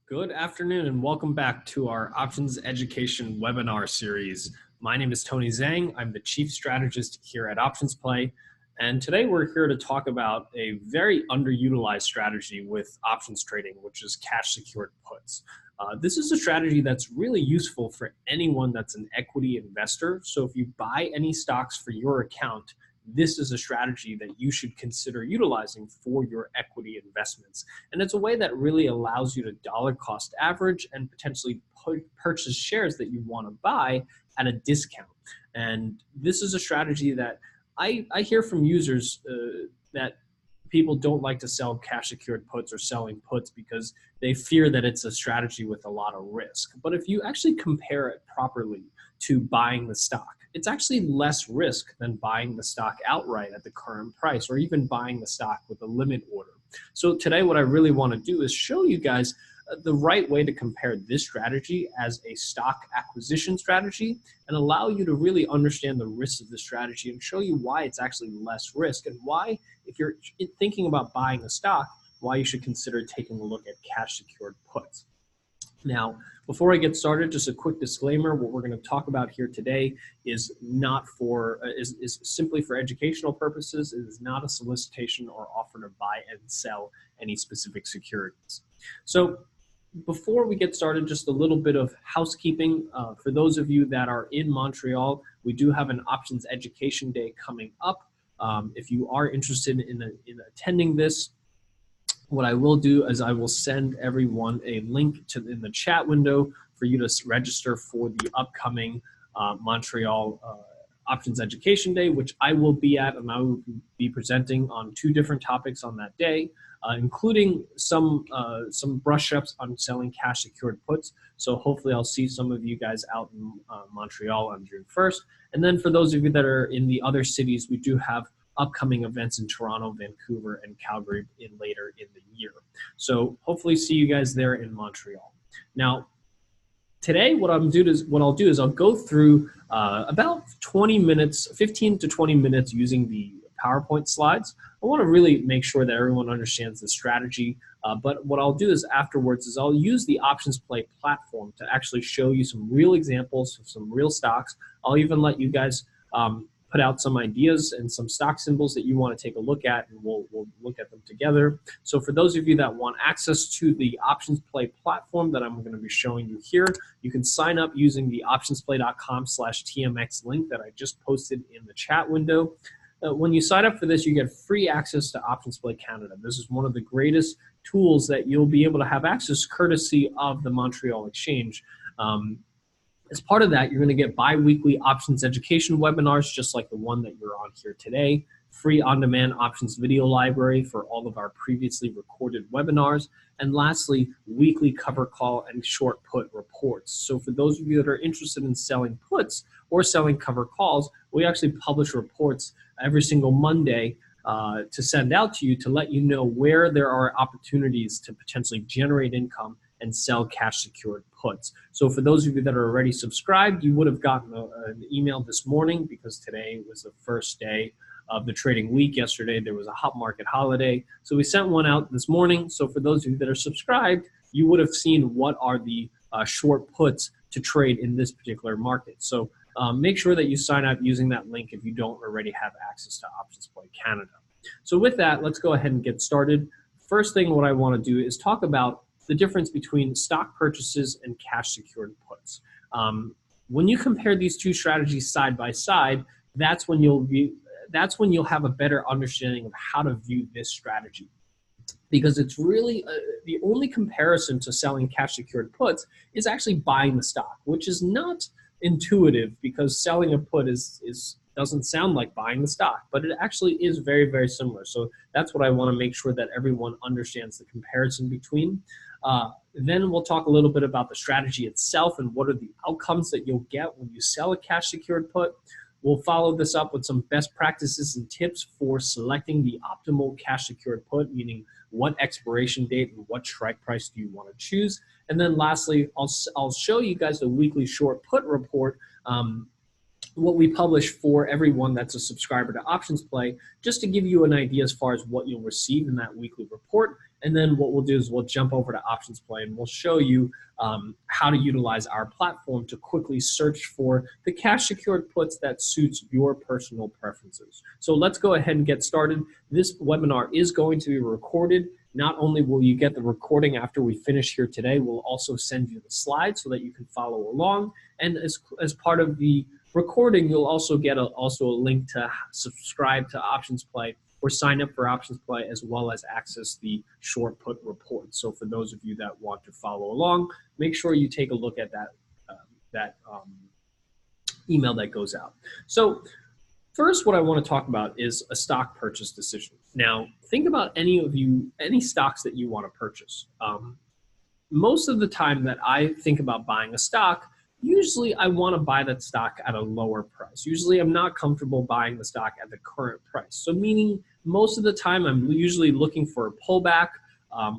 Good afternoon and welcome back to our Options Education webinar series. My name is Tony Zhang. I'm the Chief Strategist here at OptionsPlay. And today we're here to talk about a very underutilized strategy with options trading, which is cash secured puts. This is a strategy that's really useful for anyone that's an equity investor. So if you buy any stocks for your account, this is a strategy that you should consider utilizing for your equity investments. And it's a way that really allows you to dollar cost average and potentially purchase shares that you want to buy at a discount. And this is a strategy that I hear from users that people don't like to sell cash secured puts or selling puts because they fear that it's a strategy with a lot of risk. But if you actually compare it properly to buying the stock, it's actually less risk than buying the stock outright at the current price or even buying the stock with a limit order. So today what I really want to do is show you guys the right way to compare this strategy as a stock acquisition strategy and allow you to really understand the risks of the strategy and show you why it's actually less risk and why, if you're thinking about buying a stock, why you should consider taking a look at cash secured puts. Now, before I get started, just a quick disclaimer: what we're going to talk about here today is not for is simply for educational purposes. It is not a solicitation or offer to buy and sell any specific securities. So, before we get started, just a little bit of housekeeping. For those of you that are in Montreal, we do have an Options Education Day coming up. If you are interested in attending this, what I will do is I will send everyone a link in the chat window for you to register for the upcoming Montreal Options Education Day, which I will be at, and I will be presenting on 2 different topics on that day, including some brush-ups on selling cash secured puts. So hopefully I'll see some of you guys out in Montreal on June 1st. And then for those of you that are in the other cities, we do have upcoming events in Toronto, Vancouver, and Calgary later in the year. So hopefully see you guys there in Montreal. Now, today what I'll do is I'll go through about 20 minutes, 15 to 20 minutes using the PowerPoint slides. I want to really make sure that everyone understands the strategy. But what I'll do is afterwards is I'll use the OptionsPlay platform to actually show you some real examples of some real stocks. I'll even let you guys put out some ideas and some stock symbols that you want to take a look at, and we'll look at them together. So for those of you that want access to the OptionsPlay platform that I'm going to be showing you here, you can sign up using the optionsplay.com/TMX link that I just posted in the chat window. When you sign up for this, you get free access to OptionsPlay Canada. This is one of the greatest tools that you'll be able to have access courtesy of the Montreal Exchange. As part of that, you're going to get bi-weekly options education webinars, just like the one that you're on here today, free on-demand options video library for all of our previously recorded webinars, and lastly, weekly cover call and short put reports. So for those of you that are interested in selling puts or selling cover calls, we actually publish reports every single Monday to send out to you to let you know where there are opportunities to potentially generate income and sell cash secured puts. So for those of you that are already subscribed, you would have gotten an email this morning because today was the first day of the trading week. Yesterday there was a hot market holiday. So we sent one out this morning. So for those of you that are subscribed, you would have seen what are the short puts to trade in this particular market. So make sure that you sign up using that link if you don't already have access to OptionsPlay Canada. So with that, let's go ahead and get started. First thing what I want to do is talk about the difference between stock purchases and cash secured puts. When you compare these 2 strategies side by side, that's when you'll have a better understanding of how to view this strategy. Because it's really the only comparison to selling cash secured puts is actually buying the stock, which is not intuitive because selling a put doesn't sound like buying the stock, but it actually is very, very similar. So that's what I want to make sure that everyone understands the comparison between. Then we'll talk a little bit about the strategy itself and what are the outcomes that you'll get when you sell a cash secured put. We'll follow this up with some best practices and tips for selecting the optimal cash secured put, meaning what expiration date and what strike price do you want to choose. And then lastly, I'll show you guys the weekly short put report, what we publish for everyone that's a subscriber to OptionsPlay, just to give you an idea as far as what you'll receive in that weekly report. And then what we'll do is we'll jump over to OptionsPlay and we'll show you how to utilize our platform to quickly search for the cash secured puts that suits your personal preferences. So let's go ahead and get started. This webinar is going to be recorded. Not only will you get the recording after we finish here today, we'll also send you the slides so that you can follow along. And as part of the recording, you'll also get a link to subscribe to OptionsPlay or sign up for OptionsPlay, as well as access the short put report. So for those of you that want to follow along, make sure you take a look at that email that goes out. So first, what I want to talk about is a stock purchase decision. Now, think about any stocks that you want to purchase. Most of the time that I think about buying a stock, usually I want to buy that stock at a lower price. Usually I'm not comfortable buying the stock at the current price. So meaning most of the time I'm usually looking for a pullback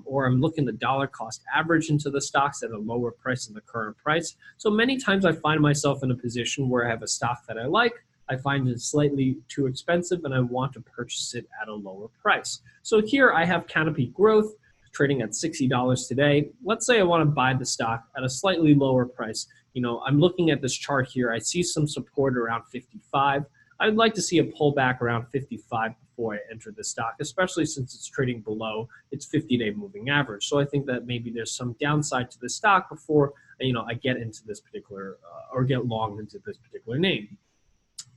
or I'm looking the dollar cost average into the stocks at a lower price than the current price. So many times I find myself in a position where I have a stock that I like, I find it slightly too expensive and I want to purchase it at a lower price. So here I have Canopy Growth trading at $60 today. Let's say I want to buy the stock at a slightly lower price. You know, I'm looking at this chart here. I see some support around 55. I'd like to see a pullback around 55 before I enter the stock, especially since it's trading below its 50-day moving average. So I think that maybe there's some downside to the stock before, I get into this particular or get long into this particular name.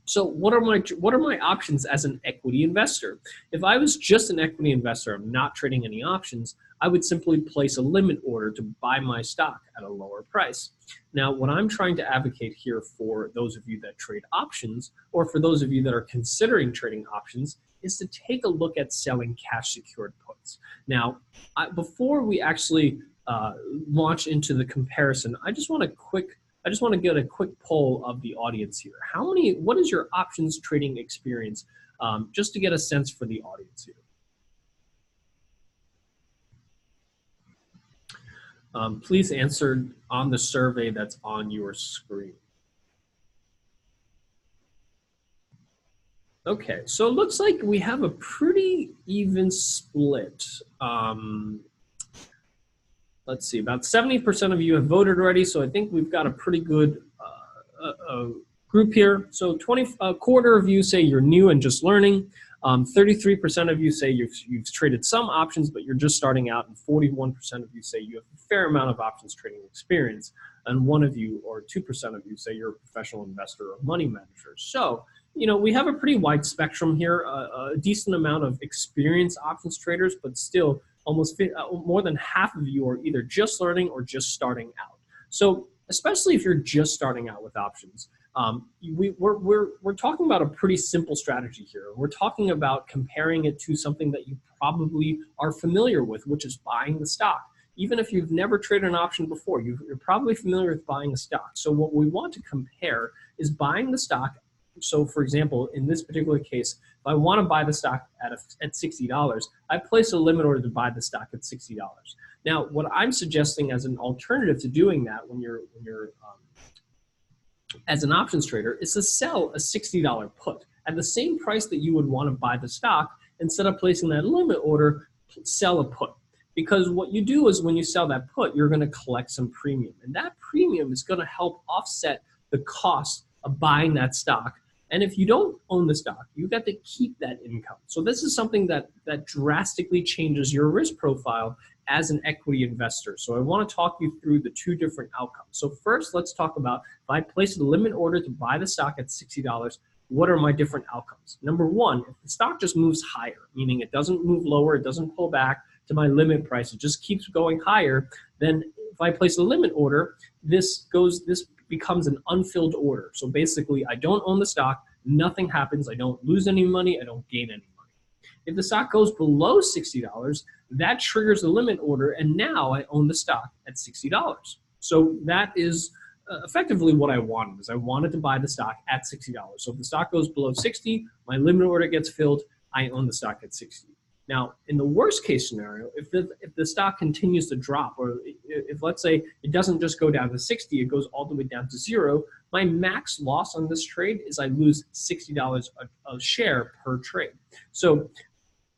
So what are my options as an equity investor? If I was just an equity investor, I'm not trading any options, I would simply place a limit order to buy my stock at a lower price. Now, what I'm trying to advocate here for those of you that trade options, or for those of you that are considering trading options, is to take a look at selling cash secured puts. Now, before we actually launch into the comparison, I just want to get a quick poll of the audience here. What is your options trading experience? Just to get a sense for the audience here. Please answer on the survey that's on your screen. Okay, so it looks like we have a pretty even split. Let's see, about 70% of you have voted already, so I think we've got a pretty good group here. So a quarter of you say you're new and just learning. 33% of you say you've traded some options, but you're just starting out, and 41% of you say you have a fair amount of options trading experience, and 1 of you or 2% of you say you're a professional investor or money manager. So, we have a pretty wide spectrum here, a decent amount of experienced options traders, but still almost more than half of you are either just learning or just starting out. So especially if you're just starting out with options, we're talking about a pretty simple strategy here. We're talking about comparing it to something that you probably are familiar with, which is buying the stock. Even if you've never traded an option before, you're probably familiar with buying a stock. So what we want to compare is buying the stock. So for example, in this particular case, if I want to buy the stock at $60, I place a limit order to buy the stock at $60. Now, what I'm suggesting as an alternative to doing that when you're as an options trader is to sell a $60 put at the same price that you would want to buy the stock. Instead of placing that limit order, sell a put. Because what you do is when you sell that put, you're going to collect some premium. And that premium is going to help offset the cost of buying that stock. And if you don't own the stock, you got to keep that income. So this is something that drastically changes your risk profile as an equity investor. So I want to talk you through the 2 different outcomes. So first, let's talk about if I place a limit order to buy the stock at $60, what are my different outcomes? Number 1, if the stock just moves higher, meaning it doesn't move lower, it doesn't pull back to my limit price, it just keeps going higher, then if I place a limit order, this becomes an unfilled order. So basically, I don't own the stock, nothing happens, I don't lose any money, I don't gain any money. If the stock goes below $60, that triggers the limit order, and now I own the stock at $60. So that is effectively what I wanted, is I wanted to buy the stock at $60. So if the stock goes below 60, my limit order gets filled, I own the stock at 60. Now, in the worst case scenario, if the stock continues to drop, or if let's say it doesn't just go down to 60, it goes all the way down to 0, my max loss on this trade is I lose $60 a share per trade. So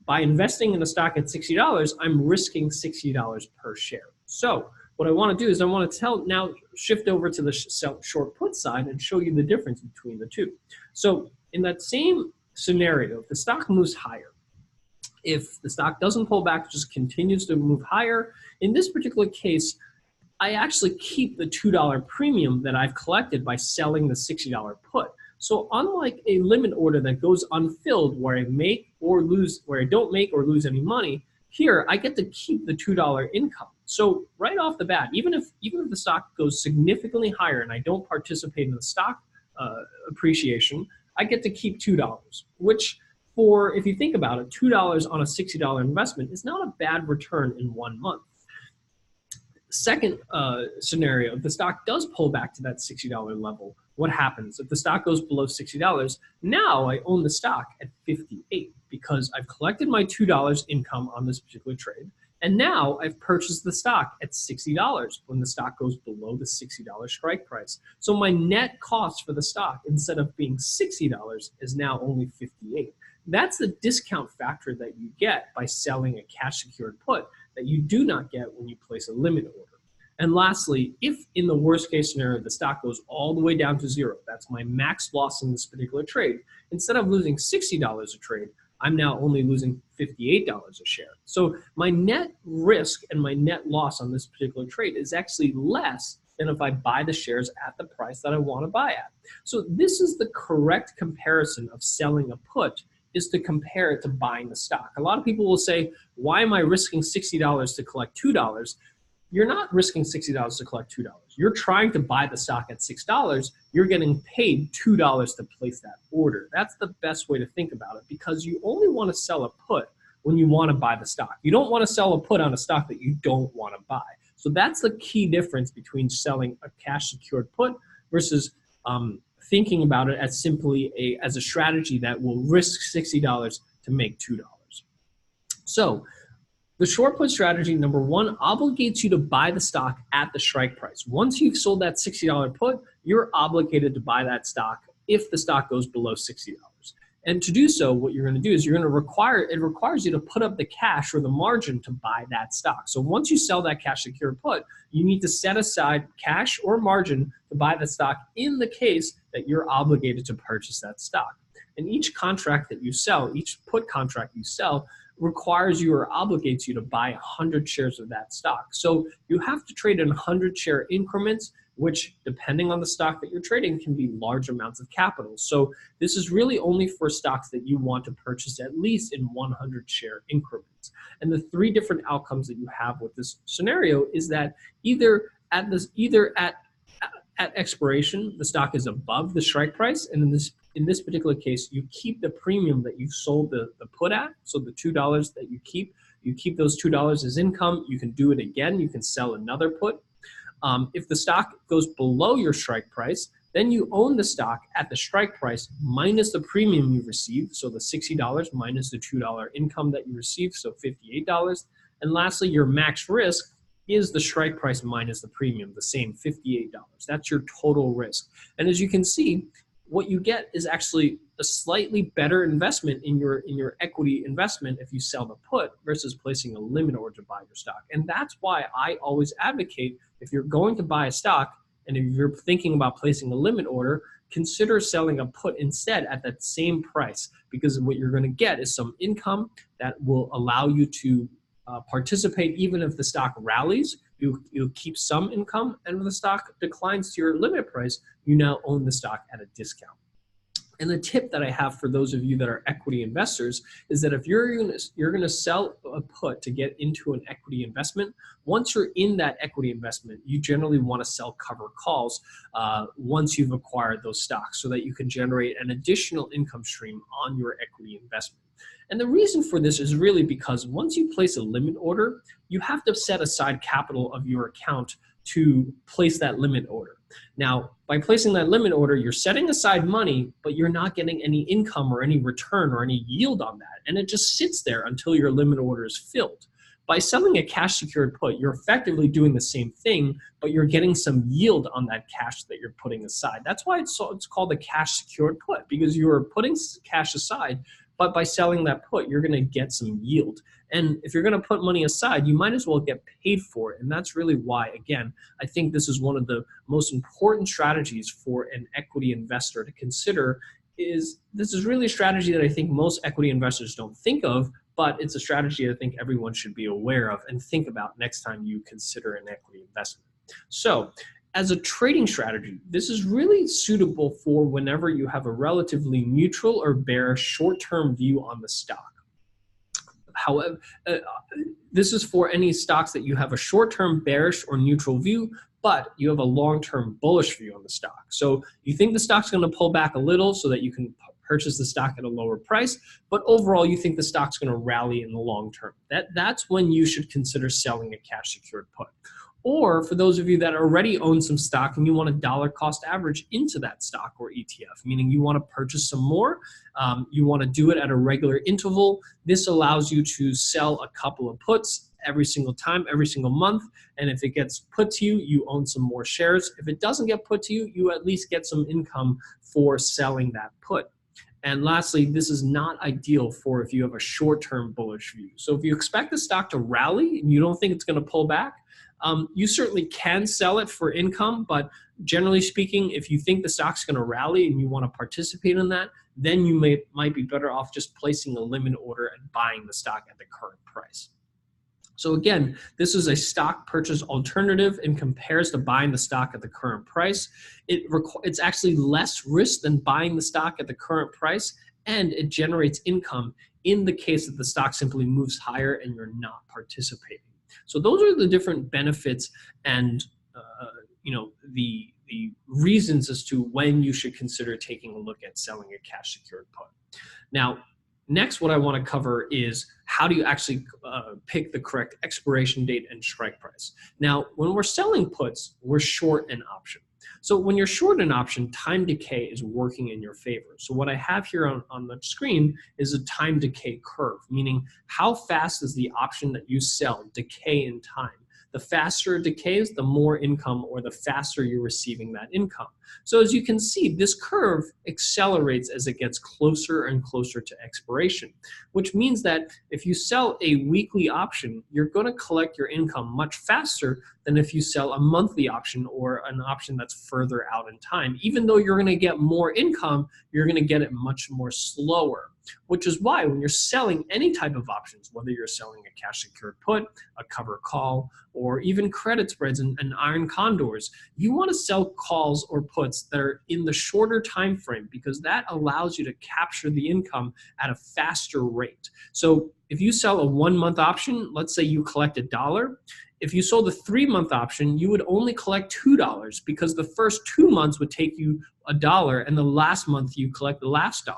by investing in a stock at $60, I'm risking $60 per share. So what I want to do is I want to now shift over to the short put side and show you the difference between the two. So in that same scenario, if the stock moves higher, if the stock doesn't pull back, just continues to move higher, in this particular case, I actually keep the $2 premium that I've collected by selling the $60 put. So unlike a limit order that goes unfilled where I make or lose, where I don't make or lose any money, here I get to keep the $2 income. So right off the bat, even if the stock goes significantly higher and I don't participate in the stock appreciation, I get to keep $2, which if you think about it, $2 on a $60 investment is not a bad return in 1 month. Second scenario, if the stock does pull back to that $60 level, what happens? If the stock goes below $60, now I own the stock at $58 because I've collected my $2 income on this particular trade. And now I've purchased the stock at $60 when the stock goes below the $60 strike price. So my net cost for the stock, instead of being $60, is now only $58. That's the discount factor that you get by selling a cash secured put that you do not get when you place a limit order. And lastly, if in the worst case scenario, the stock goes all the way down to zero, that's my max loss in this particular trade, instead of losing $60 a trade, I'm now only losing $58 a share. So my net risk and my net loss on this particular trade is actually less than if I buy the shares at the price that I want to buy at. So this is the correct comparison of selling a put, is to compare it to buying the stock. A lot of people will say, why am I risking $60 to collect $2? You're not risking $60 to collect $2. You're trying to buy the stock at $6. You're getting paid $2 to place that order. That's the best way to think about it, because you only want to sell a put when you want to buy the stock. You don't want to sell a put on a stock that you don't want to buy. So that's the key difference between selling a cash secured put versus thinking about it as simply as a strategy that will risk $60 to make $2. So the short put strategy, number one, obligates you to buy the stock at the strike price. Once you've sold that $60 put, you're obligated to buy that stock if the stock goes below $60. And to do so, what you're going to do is it requires you to put up the cash or the margin to buy that stock. So once you sell that cash secured put, you need to set aside cash or margin to buy the stock in the case that you're obligated to purchase that stock. And each contract that you sell, each put contract you sell, requires you or obligates you to buy 100 shares of that stock. So you have to trade in 100 share increments, which, depending on the stock that you're trading, can be large amounts of capital. So this is really only for stocks that you want to purchase at least in 100 share increments. And the three different outcomes that you have with this scenario is that either at expiration, the stock is above the strike price, and in this particular case, you keep the premium that you sold the put at. So the $2 that you keep those $2 as income. You can do it again. You can sell another put. If the stock goes below your strike price, then you own the stock at the strike price minus the premium you received. So the $60 minus the $2 income that you received, so $58. And lastly, your max risk is the strike price minus the premium, the same $58. That's your total risk. And as you can see, what you get is actually a slightly better investment in your equity investment if you sell the put versus placing a limit order to buy your stock. And that's why I always advocate, if you're going to buy a stock and if you're thinking about placing a limit order, consider selling a put instead at that same price, because what you're going to get is some income that will allow you to participate even if the stock rallies. You'll keep some income, and when the stock declines to your limit price, you now own the stock at a discount. And the tip that I have for those of you that are equity investors is that if you're going to sell a put to get into an equity investment, once you're in that equity investment, you generally want to sell cover calls once you've acquired those stocks so that you can generate an additional income stream on your equity investment. And the reason for this is really because once you place a limit order, you have to set aside capital of your account to place that limit order. Now, by placing that limit order, you're setting aside money, but you're not getting any income or any return or any yield on that. And it just sits there until your limit order is filled. By selling a cash secured put, you're effectively doing the same thing, but you're getting some yield on that cash that you're putting aside. That's why it's called a cash secured put, because you're putting cash aside, but by selling that put, you're going to get some yield. And if you're going to put money aside, you might as well get paid for it. And that's really why, again, I think this is one of the most important strategies for an equity investor to consider. This is really a strategy that I think most equity investors don't think of, but it's a strategy I think everyone should be aware of and think about next time you consider an equity investment. So as a trading strategy, this is really suitable for whenever you have a relatively neutral or bearish short-term view on the stock. However, this is for any stocks that you have a short-term bearish or neutral view, but you have a long-term bullish view on the stock. So you think the stock's going to pull back a little so that you can purchase the stock at a lower price, but overall you think the stock's going to rally in the long term. That's when you should consider selling a cash secured put. Or for those of you that already own some stock and you want a dollar cost average into that stock or ETF, meaning you want to purchase some more, you want to do it at a regular interval. This allows you to sell a couple of puts every single time, every single month. And if it gets put to you, you own some more shares. If it doesn't get put to you, you at least get some income for selling that put. And lastly, this is not ideal for if you have a short-term bullish view. So if you expect the stock to rally and you don't think it's going to pull back, you certainly can sell it for income, but generally speaking, if you think the stock's going to rally and you want to participate in that, then you might be better off just placing a limit order and buying the stock at the current price. So again, this is a stock purchase alternative and compares to buying the stock at the current price. It's actually less risk than buying the stock at the current price, and it generates income in the case that the stock simply moves higher and you're not participating. So those are the different benefits and the reasons as to when you should consider taking a look at selling a cash secured put. Now, next, what I want to cover is how do you actually pick the correct expiration date and strike price. Now, when we're selling puts, we're short an option. So when you're short an option, time decay is working in your favor. So what I have here on the screen is a time decay curve, meaning how fast does the option that you sell decay in time. The faster it decays, the more income, or the faster you're receiving that income. So as you can see, this curve accelerates as it gets closer and closer to expiration, which means that if you sell a weekly option, you're going to collect your income much faster than if you sell a monthly option or an option that's further out in time. Even though you're going to get more income, you're going to get it much more slower. Which is why when you're selling any type of options, whether you're selling a cash secured put, a cover call, or even credit spreads and iron condors, you want to sell calls or puts that are in the shorter time frame because that allows you to capture the income at a faster rate. So if you sell a 1 month option, let's say you collect $1. If you sold a 3 month option, you would only collect $2 because the first 2 months would take you $1 and the last month you collect the last $1.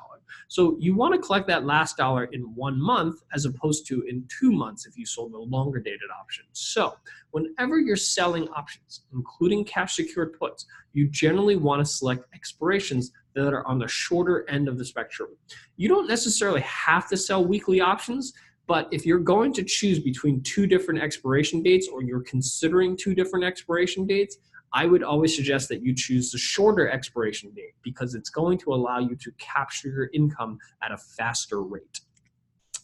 So you want to collect that last $1 in 1 month as opposed to in 2 months if you sold a longer dated option. So whenever you're selling options, including cash secured puts, you generally want to select expirations that are on the shorter end of the spectrum. You don't necessarily have to sell weekly options, but if you're going to choose between 2 different expiration dates or you're considering 2 different expiration dates, I would always suggest that you choose the shorter expiration date because it's going to allow you to capture your income at a faster rate.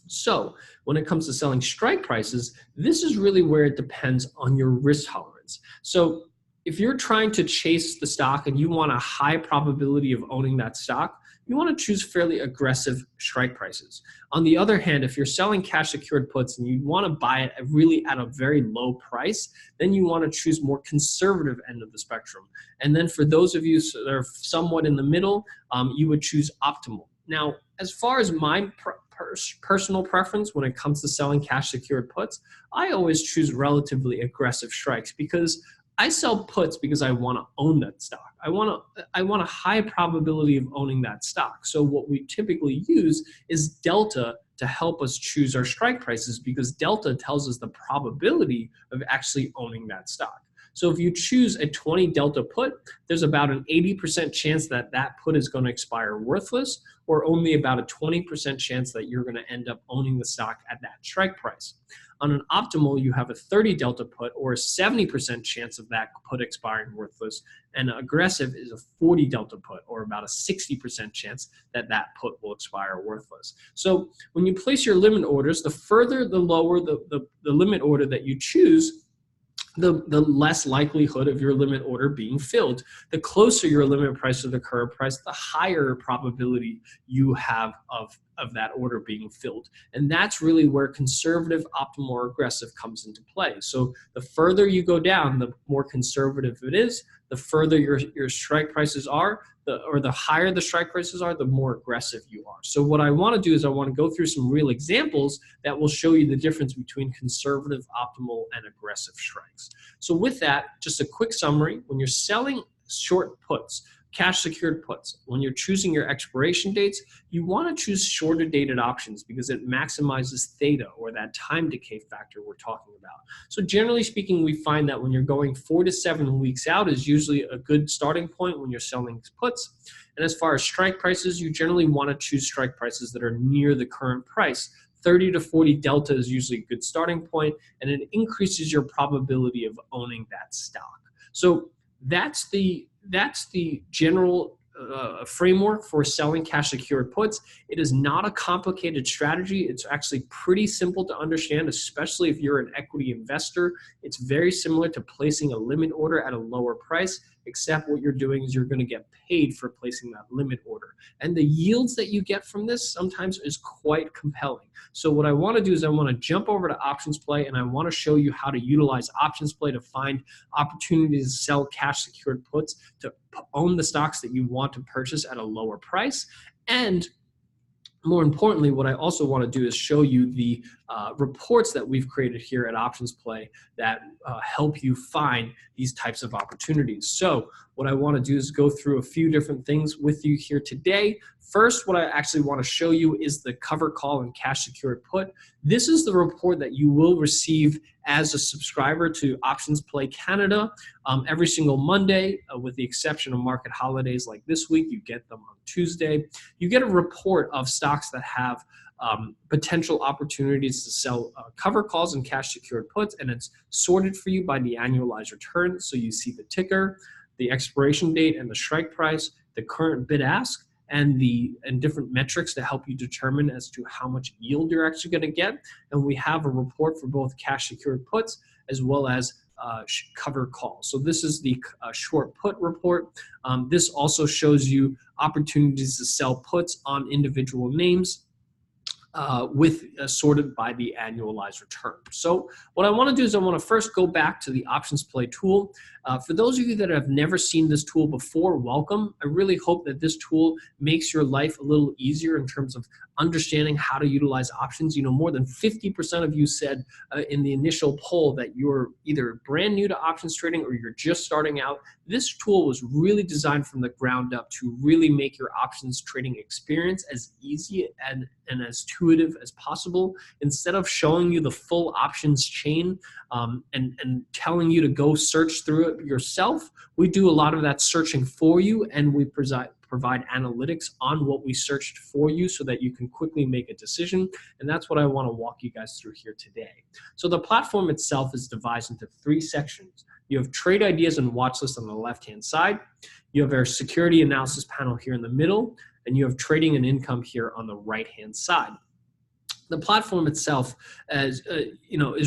So when it comes to selling strike prices, this is really where it depends on your risk tolerance. So if you're trying to chase the stock and you want a high probability of owning that stock, you want to choose fairly aggressive strike prices. On the other hand, if you're selling cash secured puts and you want to buy it really at a very low price, then you want to choose more conservative end of the spectrum. And then for those of you that are somewhat in the middle, you would choose optimal. Now, as far as my personal preference when it comes to selling cash secured puts, I always choose relatively aggressive strikes because I sell puts because I want to own that stock. I want a high probability of owning that stock. So what we typically use is delta to help us choose our strike prices because delta tells us the probability of actually owning that stock. So if you choose a 20 delta put, there's about an 80% chance that that put is going to expire worthless, or only about a 20% chance that you're going to end up owning the stock at that strike price. On an optimal, you have a 30 delta put or a 70% chance of that put expiring worthless, and aggressive is a 40 delta put or about a 60% chance that that put will expire worthless. So when you place your limit orders, the further the lower the limit order that you choose, the less likelihood of your limit order being filled. The closer your limit price to the current price, the higher probability you have of that order being filled. And that's really where conservative, optimal, or aggressive comes into play. So the further you go down, the more conservative it is. The further your strike prices are, the higher the strike prices are, the more aggressive you are. So what I want to do is I want to go through some real examples that will show you the difference between conservative, optimal, and aggressive strikes. So with that, just a quick summary. When you're selling short puts, cash secured puts, when you're choosing your expiration dates, you want to choose shorter dated options because it maximizes theta, or that time decay factor we're talking about. So generally speaking, we find that when you're going 4 to 7 weeks out is usually a good starting point when you're selling puts. And as far as strike prices, you generally want to choose strike prices that are near the current price. 30 to 40 delta is usually a good starting point, and it increases your probability of owning that stock. So that's the general framework for selling cash secured puts. It is not a complicated strategy. It's actually pretty simple to understand, especially if you're an equity investor. It's very similar to placing a limit order at a lower price, except what you're doing is you're going to get paid for placing that limit order. And the yields that you get from this sometimes is quite compelling. So what I want to do is I want to jump over to OptionsPlay, and I want to show you how to utilize OptionsPlay to find opportunities to sell cash secured puts, to own the stocks that you want to purchase at a lower price. And more importantly, what I also want to do is show you the reports that we've created here at OptionsPlay that help you find these types of opportunities. So what I want to do is go through a few different things with you here today. First, what I actually want to show you is the cover call and cash secured put. This is the report that you will receive as a subscriber to OptionsPlay Canada every single Monday, with the exception of market holidays like this week. You get them on Tuesday. You get a report of stocks that have potential opportunities to sell cover calls and cash secured puts, and it's sorted for you by the annualized return. So you see the ticker, the expiration date, and the strike price, the current bid ask, and different metrics to help you determine as to how much yield you're actually going to get. And we have a report for both cash secured puts as well as cover calls. So this is the short put report. This also shows you opportunities to sell puts on individual names, sorted by the annualized return. So what I want to do is I want to first go back to the OptionsPlay tool. For those of you that have never seen this tool before, welcome. I really hope that this tool makes your life a little easier in terms of understanding how to utilize options. You know, more than 50% of you said in the initial poll that you're either brand new to options trading or you're just starting out. This tool was really designed from the ground up to really make your options trading experience as easy and as intuitive as possible. Instead of showing you the full options chain and telling you to go search through it yourself, we do a lot of that searching for you, and we provide analytics on what we searched for you so that you can quickly make a decision. And that's what I want to walk you guys through here today. So the platform itself is divided into 3 sections. You have trade ideas and watch list on the left-hand side. You have our security analysis panel here in the middle, and you have trading and income here on the right-hand side. The platform itself is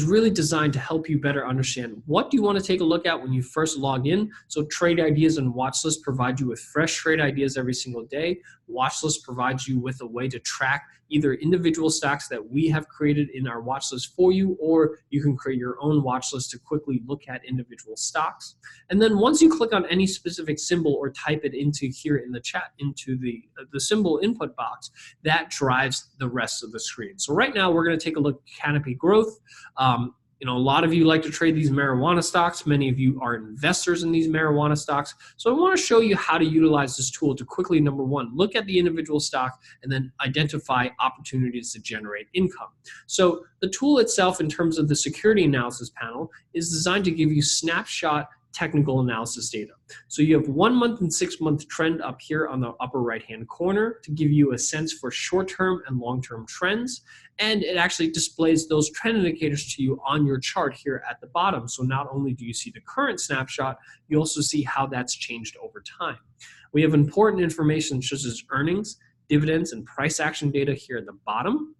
really designed to help you better understand what do you want to take a look at when you first log in. So trade ideas and watch list provide you with fresh trade ideas every single day. Watch list provides you with a way to track either individual stocks that we have created in our watch list for you, or you can create your own watch list to quickly look at individual stocks. And then once you click on any specific symbol or type it into here in the chat, into the symbol input box, that drives the rest of the screen. So right now we're going to take a look at Canopy Growth. A lot of you like to trade these marijuana stocks. Many of you are investors in these marijuana stocks. So I want to show you how to utilize this tool to quickly, number one, look at the individual stock and then identify opportunities to generate income. So the tool itself, in terms of the security analysis panel, is designed to give you snapshot technical analysis data. So you have 1 month and 6 month trend up here on the upper right hand corner to give you a sense for short-term and long-term trends. And it actually displays those trend indicators to you on your chart here at the bottom. So not only do you see the current snapshot, you also see how that's changed over time. We have important information such as earnings, dividends, and price action data here at the bottom.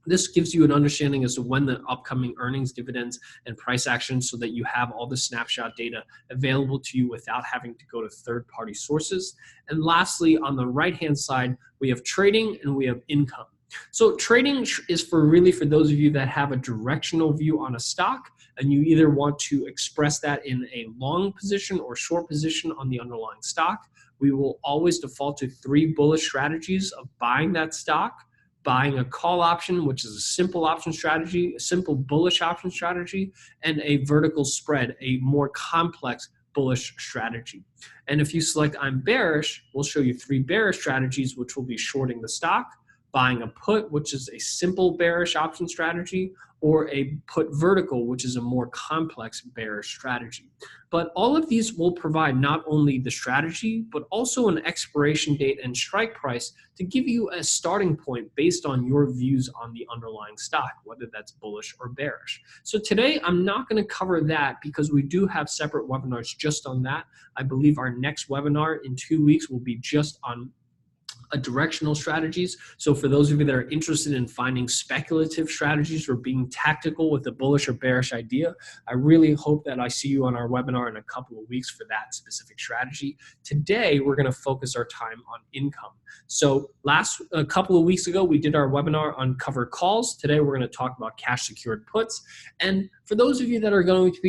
This gives you an understanding as to when the upcoming earnings, dividends, and price action, so that you have all the snapshot data available to you without having to go to third-party sources. And lastly, on the right-hand side, we have trading and we have income. So trading is for those of you that have a directional view on a stock, and you either want to express that in a long position or short position on the underlying stock. We will always default to 3 bullish strategies of buying that stock, buying a call option, which is a simple option strategy, a simple bullish option strategy, and a vertical spread, a more complex bullish strategy. And if you select I'm bearish, we'll show you 3 bearish strategies, which will be shorting the stock, buying a put, which is a simple bearish option strategy, or a put vertical, which is a more complex bearish strategy. But all of these will provide not only the strategy, but also an expiration date and strike price to give you a starting point based on your views on the underlying stock, whether that's bullish or bearish. So today, I'm not going to cover that because we do have separate webinars just on that. I believe our next webinar in 2 weeks will be just on directional strategies. So for those of you that are interested in finding speculative strategies or being tactical with a bullish or bearish idea, I really hope that I see you on our webinar in a couple of weeks for that specific strategy. Today, we're going to focus our time on income. So a couple of weeks ago, we did our webinar on covered calls. Today, we're going to talk about cash secured puts. And for those of you that are going to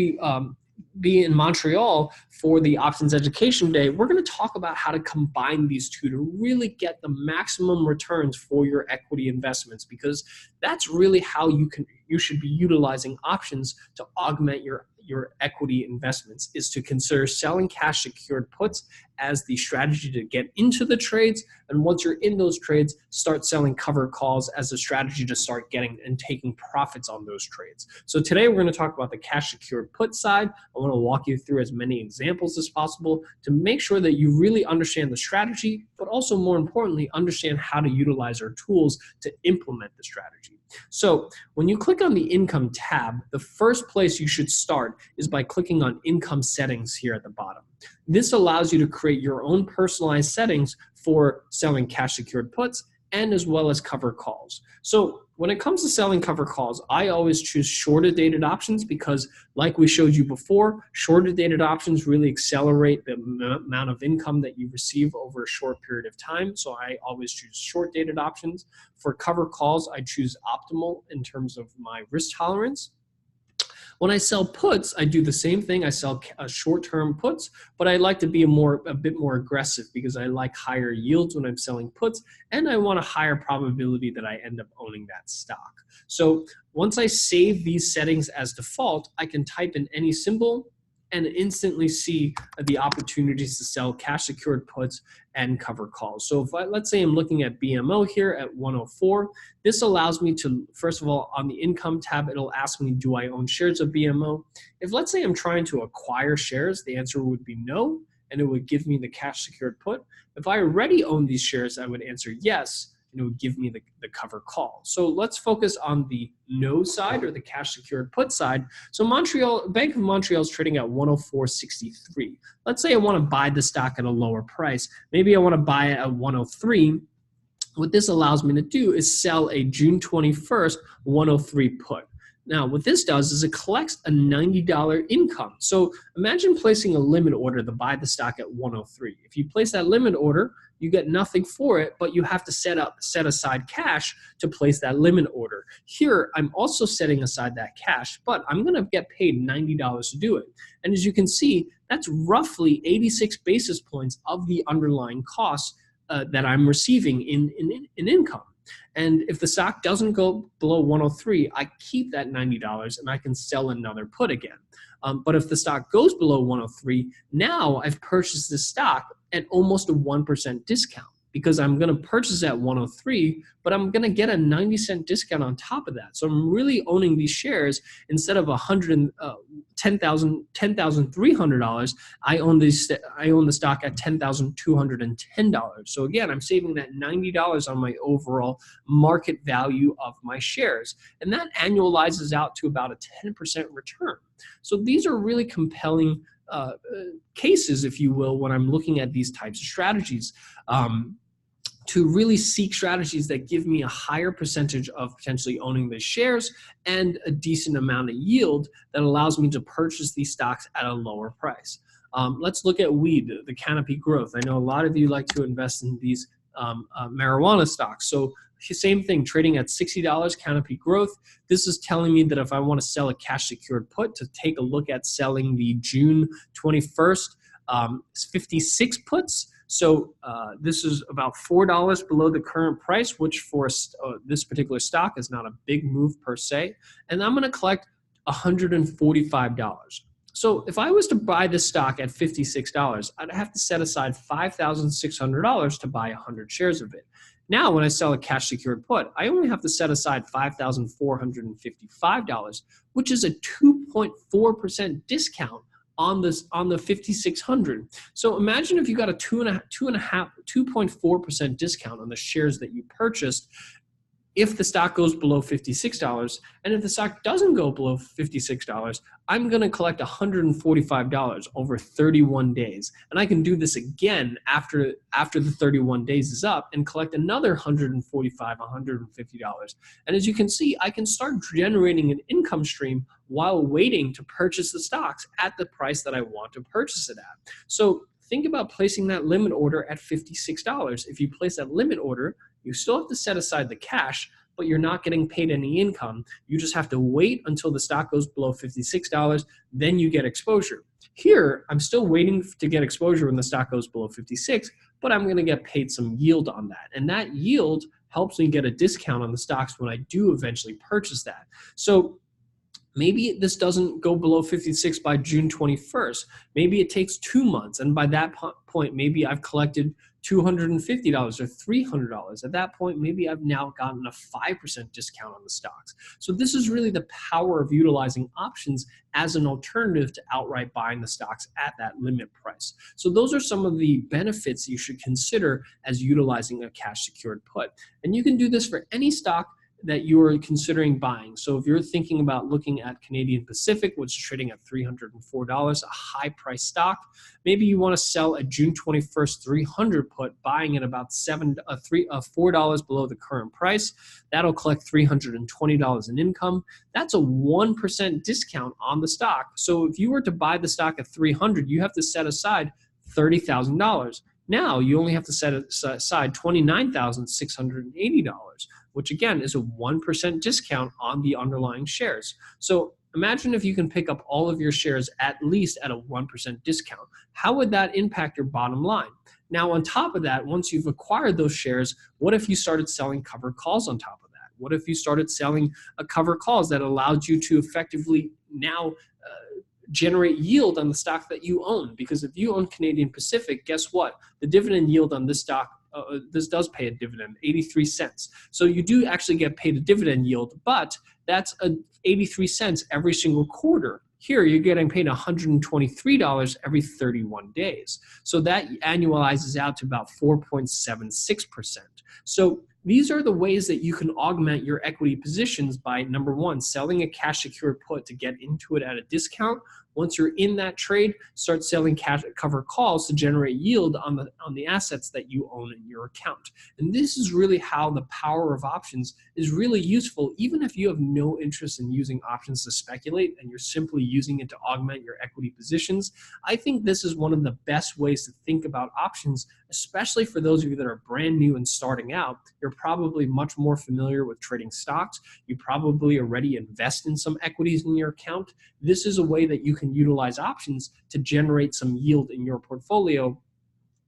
be in Montreal for the Options Education Day, we're going to talk about how to combine these two to really get the maximum returns for your equity investments, because that's really how you should be utilizing options to augment your equity investments, is to consider selling cash secured puts as the strategy to get into the trades. And once you're in those trades, start selling covered calls as a strategy to start getting and taking profits on those trades. So today we're going to talk about the cash secured put side. I want to walk you through as many examples as possible to make sure that you really understand the strategy, but also more importantly, understand how to utilize our tools to implement the strategy. So when you click on the income tab, the first place you should start is by clicking on income settings here at the bottom. This allows you to create your own personalized settings for selling cash secured puts and as well as cover calls. So when it comes to selling cover calls, I always choose shorter dated options because, like we showed you before, shorter dated options really accelerate the amount of income that you receive over a short period of time. So I always choose short dated options. For cover calls, I choose optimal in terms of my risk tolerance. When I sell puts, I do the same thing. I sell short-term puts, but I like to be a bit more aggressive because I like higher yields when I'm selling puts, and I want a higher probability that I end up owning that stock. So once I save these settings as default, I can type in any symbol and instantly see the opportunities to sell cash secured puts and cover calls. So if let's say I'm looking at BMO here at 104, this allows me to, first of all, on the income tab, it'll ask me, do I own shares of BMO? If let's say I'm trying to acquire shares, the answer would be no, and it would give me the cash secured put. If I already own these shares, I would answer yes, and it would give me the cover call. So let's focus on the no side, or the cash secured put side. So Bank of Montreal is trading at 104.63. Let's say I want to buy the stock at a lower price. Maybe I want to buy it at 103. What this allows me to do is sell a June 21st 103 put. Now, what this does is it collects a $90 income. So imagine placing a limit order to buy the stock at 103. If you place that limit order, you get nothing for it, but you have to set aside cash to place that limit order. Here, I'm also setting aside that cash, but I'm going to get paid $90 to do it. And as you can see, that's roughly 86 basis points of the underlying costs that I'm receiving in income. And if the stock doesn't go below 103, I keep that $90 and I can sell another put again. But if the stock goes below 103, now I've purchased this stock at almost a 1% discount. because I'm going to purchase at 103, but I'm going to get a 90-cent discount on top of that. So I'm really owning these shares instead of $10,300. I own the stock at $10,210. So again, I'm saving that $90 on my overall market value of my shares, and that annualizes out to about a 10% return. So these are really compelling cases, if you will, when I'm looking at these types of strategies. To really seek strategies that give me a higher percentage of potentially owning the shares and a decent amount of yield that allows me to purchase these stocks at a lower price. Let's look at weed, the Canopy Growth. I know a lot of you like to invest in these marijuana stocks. So same thing, trading at $60, Canopy Growth. This is telling me that if I want to sell a cash secured put, to take a look at selling the June 21st 56 puts. So this is about $4 below the current price, which for this particular stock is not a big move per se. And I'm going to collect $145. So if I was to buy this stock at $56, I'd have to set aside $5,600 to buy 100 shares of it. Now, when I sell a cash secured put, I only have to set aside $5,455, which is a 2.4% discount on the 5,600. So imagine if you got a 2.4% discount on the shares that you purchased if the stock goes below $56. And if the stock doesn't go below $56, I'm going to collect $145 over 31 days. And I can do this again after the 31 days is up and collect another $145, $150. And as you can see, I can start generating an income stream while waiting to purchase the stocks at the price that I want to purchase it at. So think about placing that limit order at $56. If you place that limit order, you still have to set aside the cash, but you're not getting paid any income. You just have to wait until the stock goes below $56, then you get exposure. Here, I'm still waiting to get exposure when the stock goes below 56, but I'm going to get paid some yield on that. And that yield helps me get a discount on the stocks when I do eventually purchase that. So maybe this doesn't go below 56 by June 21st. Maybe it takes 2 months. And by that point, maybe I've collected $250 or $300. At that point, maybe I've now gotten a 5% discount on the stocks. So this is really the power of utilizing options as an alternative to outright buying the stocks at that limit price. So those are some of the benefits you should consider as utilizing a cash secured put. And you can do this for any stock that you are considering buying. So if you're thinking about looking at Canadian Pacific, which is trading at $304, a high price stock, maybe you want to sell a June 21st 300 put, buying at about $4 below the current price. That'll collect $320 in income. That's a 1% discount on the stock. So if you were to buy the stock at 300, you have to set aside $30,000. Now you only have to set aside $29,680, which again is a 1% discount on the underlying shares. So imagine if you can pick up all of your shares at least at a 1% discount. How would that impact your bottom line? Now, on top of that, once you've acquired those shares, what if you started selling covered calls on top of that? What if you started selling a covered calls that allowed you to effectively now generate yield on the stock that you own? Because if you own Canadian Pacific, guess what? The dividend yield on this stock, this does pay a dividend, 83 cents. So you do actually get paid a dividend yield, but that's 83 cents every single quarter. Here, you're getting paid $123 every 31 days. So that annualizes out to about 4.76%. So these are the ways that you can augment your equity positions by, number one, selling a cash secured put to get into it at a discount. Once you're in that trade, start selling cash covered calls to generate yield on the assets that you own in your account. And this is really how the power of options is really useful, even if you have no interest in using options to speculate and you're simply using it to augment your equity positions. I think this is one of the best ways to think about options, especially for those of you that are brand new and starting out. You're probably much more familiar with trading stocks. You probably already invest in some equities in your account. This is a way that you can utilize options to generate some yield in your portfolio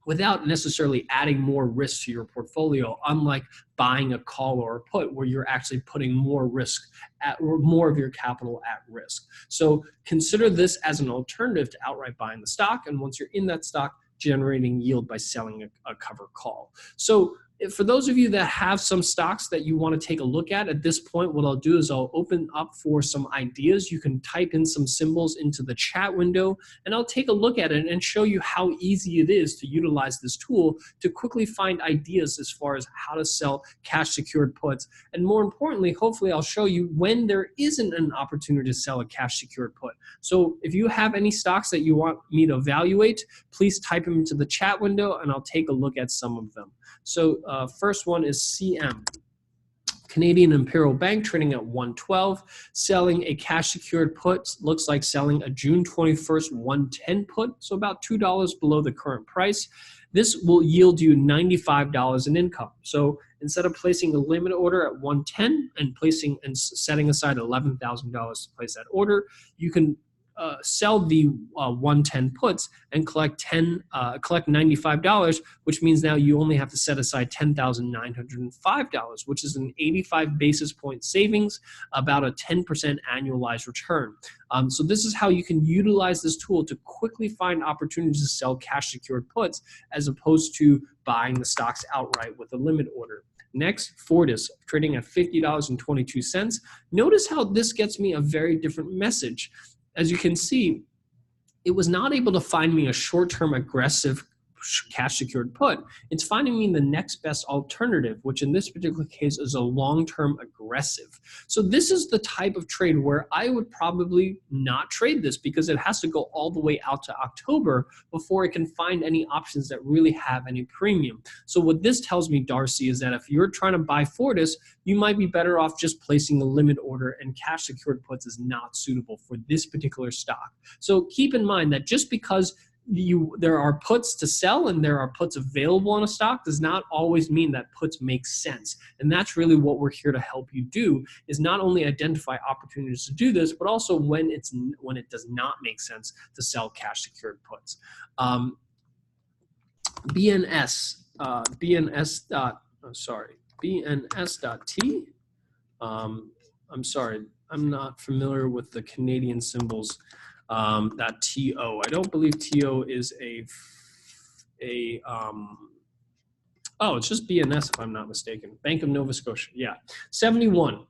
without necessarily adding more risk to your portfolio, unlike buying a call or a put where you're actually putting more risk or more of your capital at risk. So consider this as an alternative to outright buying the stock. And once you're in that stock, generating yield by selling a cover call. So for those of you that have some stocks that you want to take a look at this point, what I'll do is I'll open up for some ideas. You can type in some symbols into the chat window, and I'll take a look at it and show you how easy it is to utilize this tool to quickly find ideas as far as how to sell cash secured puts. And more importantly, hopefully I'll show you when there isn't an opportunity to sell a cash secured put. So if you have any stocks that you want me to evaluate, please type them into the chat window and I'll take a look at some of them. So first one is CM, Canadian Imperial Bank, trading at 112, selling a cash secured put. Looks like selling a June 21st 110 put, so about $2 below the current price. This will yield you $95 in income. So instead of placing a limit order at 110 and setting aside $11,000 to place that order, you can sell the 110 puts and collect $95, which means now you only have to set aside $10,905, which is an 85 basis point savings, about a 10% annualized return. So this is how you can utilize this tool to quickly find opportunities to sell cash secured puts as opposed to buying the stocks outright with a limit order. Next, Fortis, trading at $50.22. Notice how this gets me a very different message. As you can see, it was not able to find me a short-term aggressive cash secured put. It's finding me the next best alternative, which in this particular case is a long-term aggressive. So this is the type of trade where I would probably not trade this because it has to go all the way out to October before it can find any options that really have any premium. So what this tells me, Darcy, is that if you're trying to buy Fortis, you might be better off just placing a limit order, and cash secured puts is not suitable for this particular stock. So keep in mind that just because there are puts to sell and there are puts available on a stock does not always mean that puts make sense. And that's really what we're here to help you do, is not only identify opportunities to do this, but also when it does not make sense to sell cash secured puts. BNS.T. I'm sorry, I'm not familiar with the Canadian symbols. That TO. I don't believe TO is it's just BNS if I'm not mistaken. Bank of Nova Scotia, yeah. 71.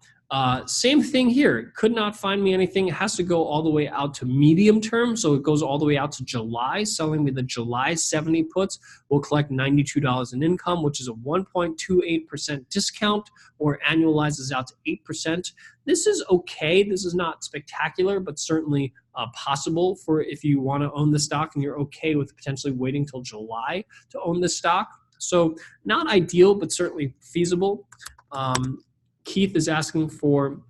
Same thing here. Could not find me anything. It has to go all the way out to medium term, so it goes all the way out to July. Selling me the July 70 puts will collect $92 in income, which is a 1.28% discount, or annualizes out to 8%. This is okay. This is not spectacular, but certainly possible for if you want to own the stock and you're okay with potentially waiting till July to own the stock. So not ideal, but certainly feasible. Keith is asking for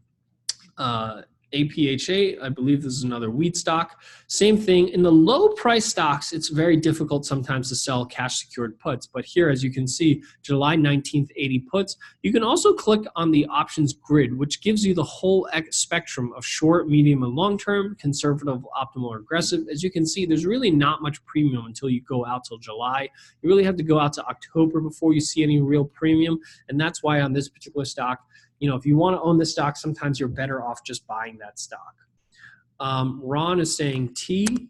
APHA. I believe this is another wheat stock. Same thing. In the low price stocks, it's very difficult sometimes to sell cash secured puts. But here, as you can see, July 19th, 80 puts. You can also click on the options grid, which gives you the whole spectrum of short, medium, and long-term, conservative, optimal, or aggressive. As you can see, there's really not much premium until you go out till July. You really have to go out to October before you see any real premium. And that's why on this particular stock, if you want to own the stock, sometimes you're better off just buying that stock. Ron is saying Tellus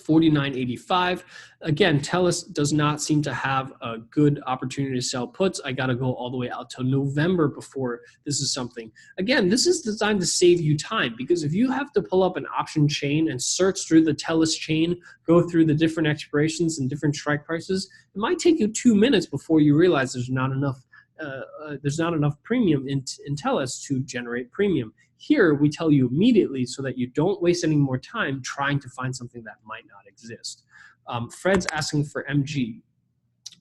49.85. Again, Tellus does not seem to have a good opportunity to sell puts. I got to go all the way out till November before this is something. Again, this is designed to save you time, because if you have to pull up an option chain and search through the Tellus chain, go through the different expirations and different strike prices, it might take you 2 minutes before you realize there's not enough premium in Tellus to generate premium. Here, we tell you immediately so that you don't waste any more time trying to find something that might not exist. Fred's asking for MG,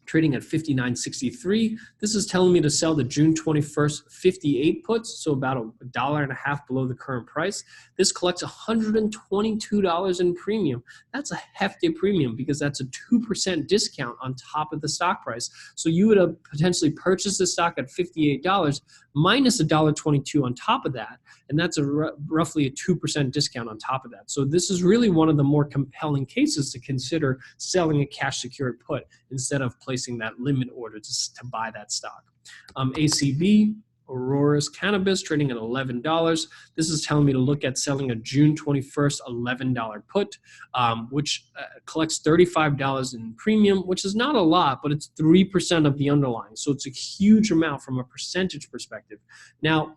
trading at 59.63. This is telling me to sell the June 21st 58 puts, so about $1.50 below the current price. This collects $122 in premium. That's a hefty premium because that's a 2% discount on top of the stock price. So you would have potentially purchased the stock at $58 minus $1.22 on top of that, and that's roughly a 2% discount on top of that. So this is really one of the more compelling cases to consider selling a cash secured put instead of placing that limit order to buy that stock. ACB, Aurora's Cannabis trading at $11. This is telling me to look at selling a June 21st $11 put, which collects $35 in premium, which is not a lot, but it's 3% of the underlying. So it's a huge amount from a percentage perspective. Now,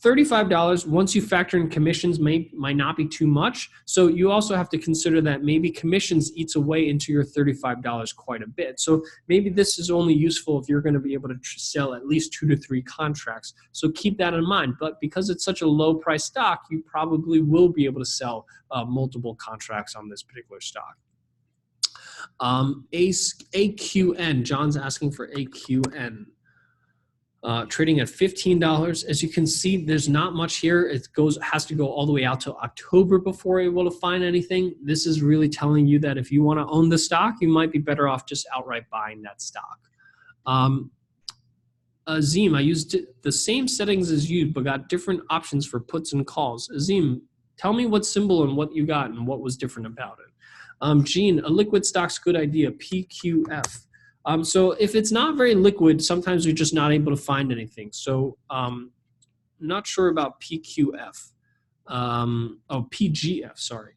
$35, once you factor in commissions, might not be too much. So you also have to consider that maybe commissions eats away into your $35 quite a bit. So maybe this is only useful if you're going to be able to sell at least 2 to 3 contracts. So keep that in mind. But because it's such a low price stock, you probably will be able to sell multiple contracts on this particular stock. AQN, John's asking for AQN. Trading at $15. As you can see, there's not much here. It has to go all the way out to October before you're able to find anything. This is really telling you that if you want to own the stock, you might be better off just outright buying that stock. Azim, I used the same settings as you, but got different options for puts and calls. Azim, tell me what symbol and what you got and what was different about it. Gene, a liquid stock's good idea, PQF. So if it's not very liquid, sometimes you're just not able to find anything. So not sure about PQF. PGF, sorry.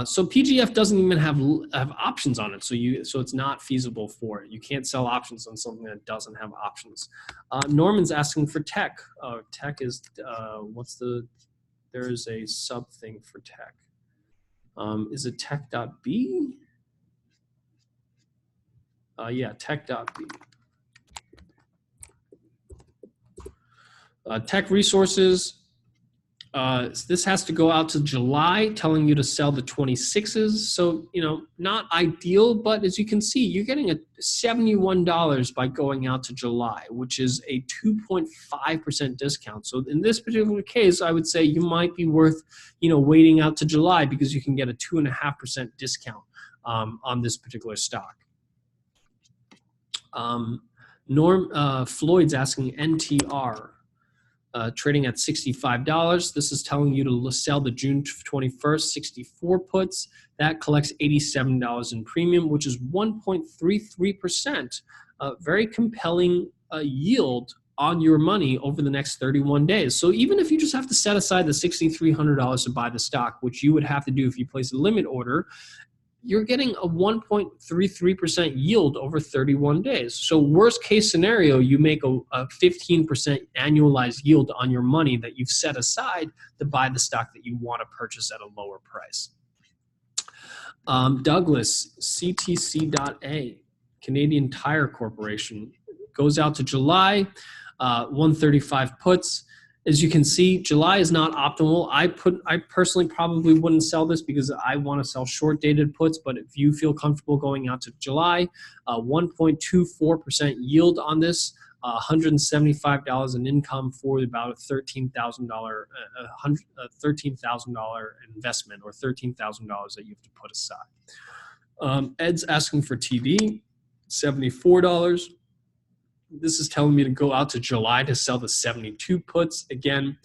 So PGF doesn't even have options on it, so it's not feasible for it. You can't sell options on something that doesn't have options. Norman's asking for tech. Tech is there is a sub thing for tech. Is it tech.b? Yeah, tech.b. Tech resources. This has to go out to July, telling you to sell the 26s. So, not ideal, but as you can see, you're getting a $71 by going out to July, which is a 2.5% discount. So in this particular case, I would say you might be worth, waiting out to July because you can get a 2.5% discount on this particular stock. Floyd's asking NTR, trading at $65. This is telling you to sell the June 21st 64 puts. That collects $87 in premium, which is 1.33%. Very compelling yield on your money over the next 31 days. So even if you just have to set aside the $6,300 to buy the stock, which you would have to do if you place a limit order, you're getting a 1.33% yield over 31 days. So worst case scenario, you make a 15% annualized yield on your money that you've set aside to buy the stock that you want to purchase at a lower price. Douglas, CTC.A, Canadian Tire Corporation, goes out to July, 135 puts. As you can see, July is not optimal. I personally probably wouldn't sell this because I want to sell short-dated puts, but if you feel comfortable going out to July, 1.24% yield on this, $175 in income for about a $13,000 investment, or $13,000 that you have to put aside. Ed's asking for TD, $74. This is telling me to go out to July to sell the 72 puts. Again,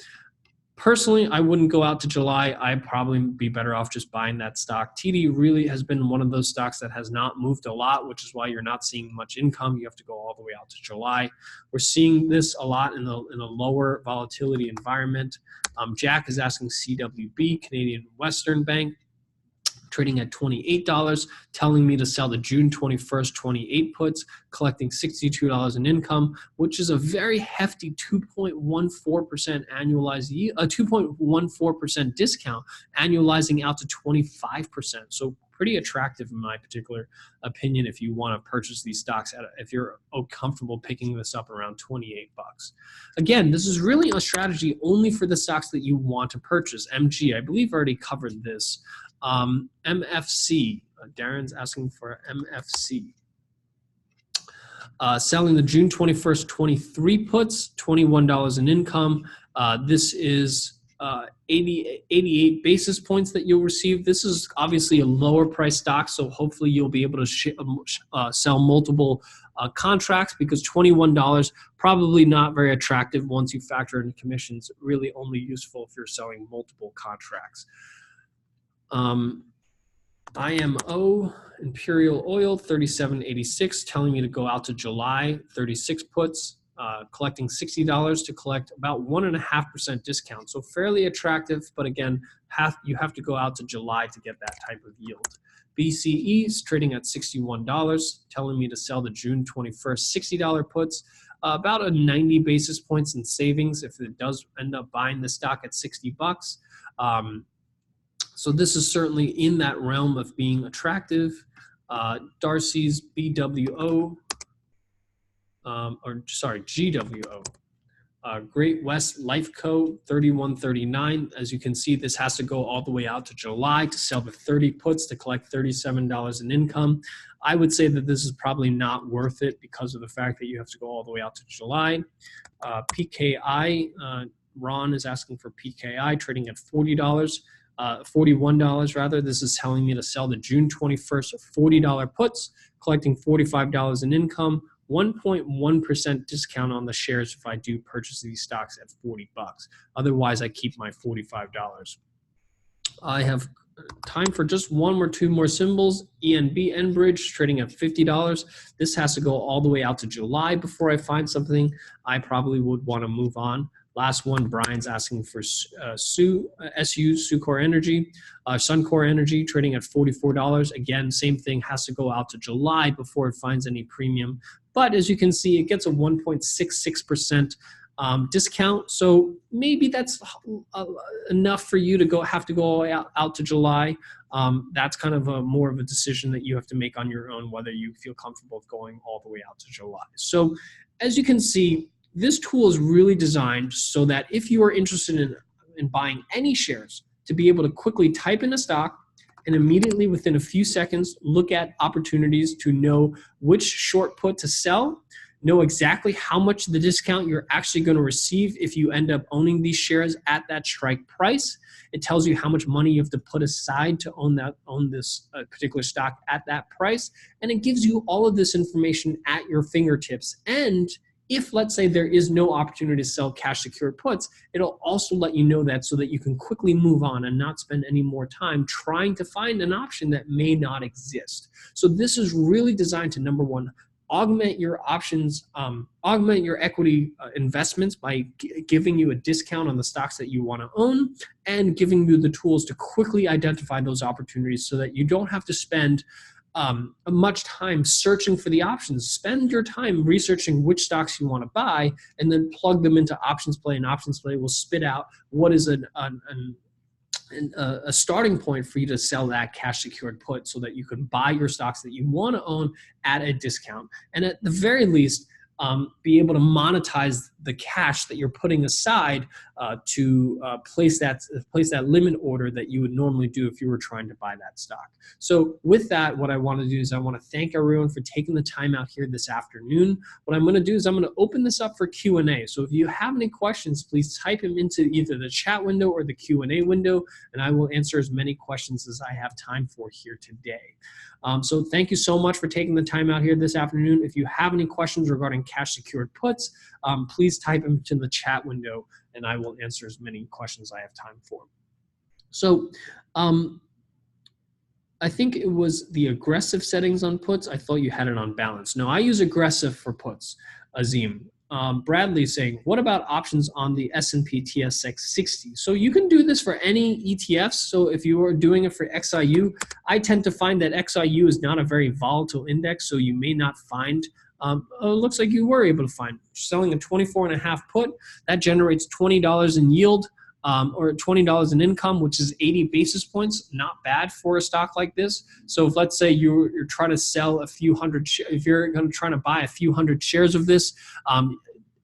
personally, I wouldn't go out to July. I'd probably be better off just buying that stock. TD really has been one of those stocks that has not moved a lot, which is why you're not seeing much income. You have to go all the way out to July. We're seeing this a lot in a lower volatility environment. Jack is asking CWB, Canadian Western Bank, trading at $28, telling me to sell the June 21st 28 puts, collecting $62 in income, which is a very hefty 2.14% annualized yield, a 2.14% discount, annualizing out to 25%. So pretty attractive in my particular opinion if you want to purchase these stocks if you're comfortable picking this up around 28 bucks. Again, this is really a strategy only for the stocks that you want to purchase. MG, I believe I already covered this. MFC, Darren's asking for MFC. Selling the June 21st 23 puts, $21 in income. This is 88 basis points that you'll receive. This is obviously a lower price stock, so hopefully you'll be able to sell multiple contracts, because $21 probably not very attractive once you factor in commissions. Really only useful if you're selling multiple contracts. IMO, Imperial Oil, 37.86, telling me to go out to July, 36 puts. collecting $60 to collect about 1.5% discount. So fairly attractive, but again, you have to go out to July to get that type of yield. BCE is trading at $61, telling me to sell the June 21st $60 puts. About a 90 basis points in savings if it does end up buying the stock at 60 bucks. So this is certainly in that realm of being attractive. Darcy's BWO, GWO. Great West Life Co. 3139. As you can see, this has to go all the way out to July to sell the 30 puts to collect $37 in income. I would say that this is probably not worth it because of the fact that you have to go all the way out to July. PKI, Ron is asking for PKI, trading at $40. $41 rather. This is telling me to sell the June 21st $40 puts, collecting $45 in income, 1.1% discount on the shares if I do purchase these stocks at 40 bucks. Otherwise, I keep my $45. I have time for just one or two more symbols. ENB Enbridge trading at $50. This has to go all the way out to July before I find something I probably would want to move on. Last one, Brian's asking for Suncor Energy, Suncor Energy trading at $44. Again, same thing, has to go out to July before it finds any premium. But as you can see, it gets a 1.66% discount. So maybe that's enough for you to have to go out to July. That's kind of more of a decision that you have to make on your own, whether you feel comfortable with going all the way out to July. So as you can see, this tool is really designed so that if you are interested in buying any shares, to be able to quickly type in a stock and immediately within a few seconds look at opportunities to know which short put to sell, know exactly how much the discount you're actually going to receive if you end up owning these shares at that strike price. It tells you how much money you have to put aside to own this particular stock at that price, and it gives you all of this information at your fingertips. And if, let's say, there is no opportunity to sell cash secured puts, it'll also let you know that so that you can quickly move on and not spend any more time trying to find an option that may not exist. So this is really designed to, number one, augment your options, augment your equity investments by giving you a discount on the stocks that you want to own and giving you the tools to quickly identify those opportunities so that you don't have to spend much time searching for the options. Spend your time researching which stocks you want to buy and then plug them into OptionsPlay, and OptionsPlay will spit out what is a starting point for you to sell that cash secured put so that you can buy your stocks that you want to own at a discount. And at the very least, be able to monetize the cash that you're putting aside to place that limit order that you would normally do if you were trying to buy that stock. So with that, what I want to do is I want to thank everyone for taking the time out here this afternoon. What I'm going to do is I'm going to open this up for Q&A. So if you have any questions, please type them into either the chat window or the Q&A window, and I will answer as many questions as I have time for here today. So thank you so much for taking the time out here this afternoon. If you have any questions regarding cash secured puts, please type them to the chat window and I will answer as many questions I have time for. So I think it was the aggressive settings on puts. I thought you had it on balance. No, I use aggressive for puts, Azim. Bradley saying, what about options on the S&P TSX 60? So you can do this for any ETFs. So if you are doing it for XIU, I tend to find that XIU is not a very volatile index, so you may not find, it looks like you were able to find, selling a 24.5 put, that generates $20 in yield. Or $20 in income, which is 80 basis points, not bad for a stock like this. So if let's say you're trying to sell a few hundred, if you're going to try to buy a few hundred shares of this,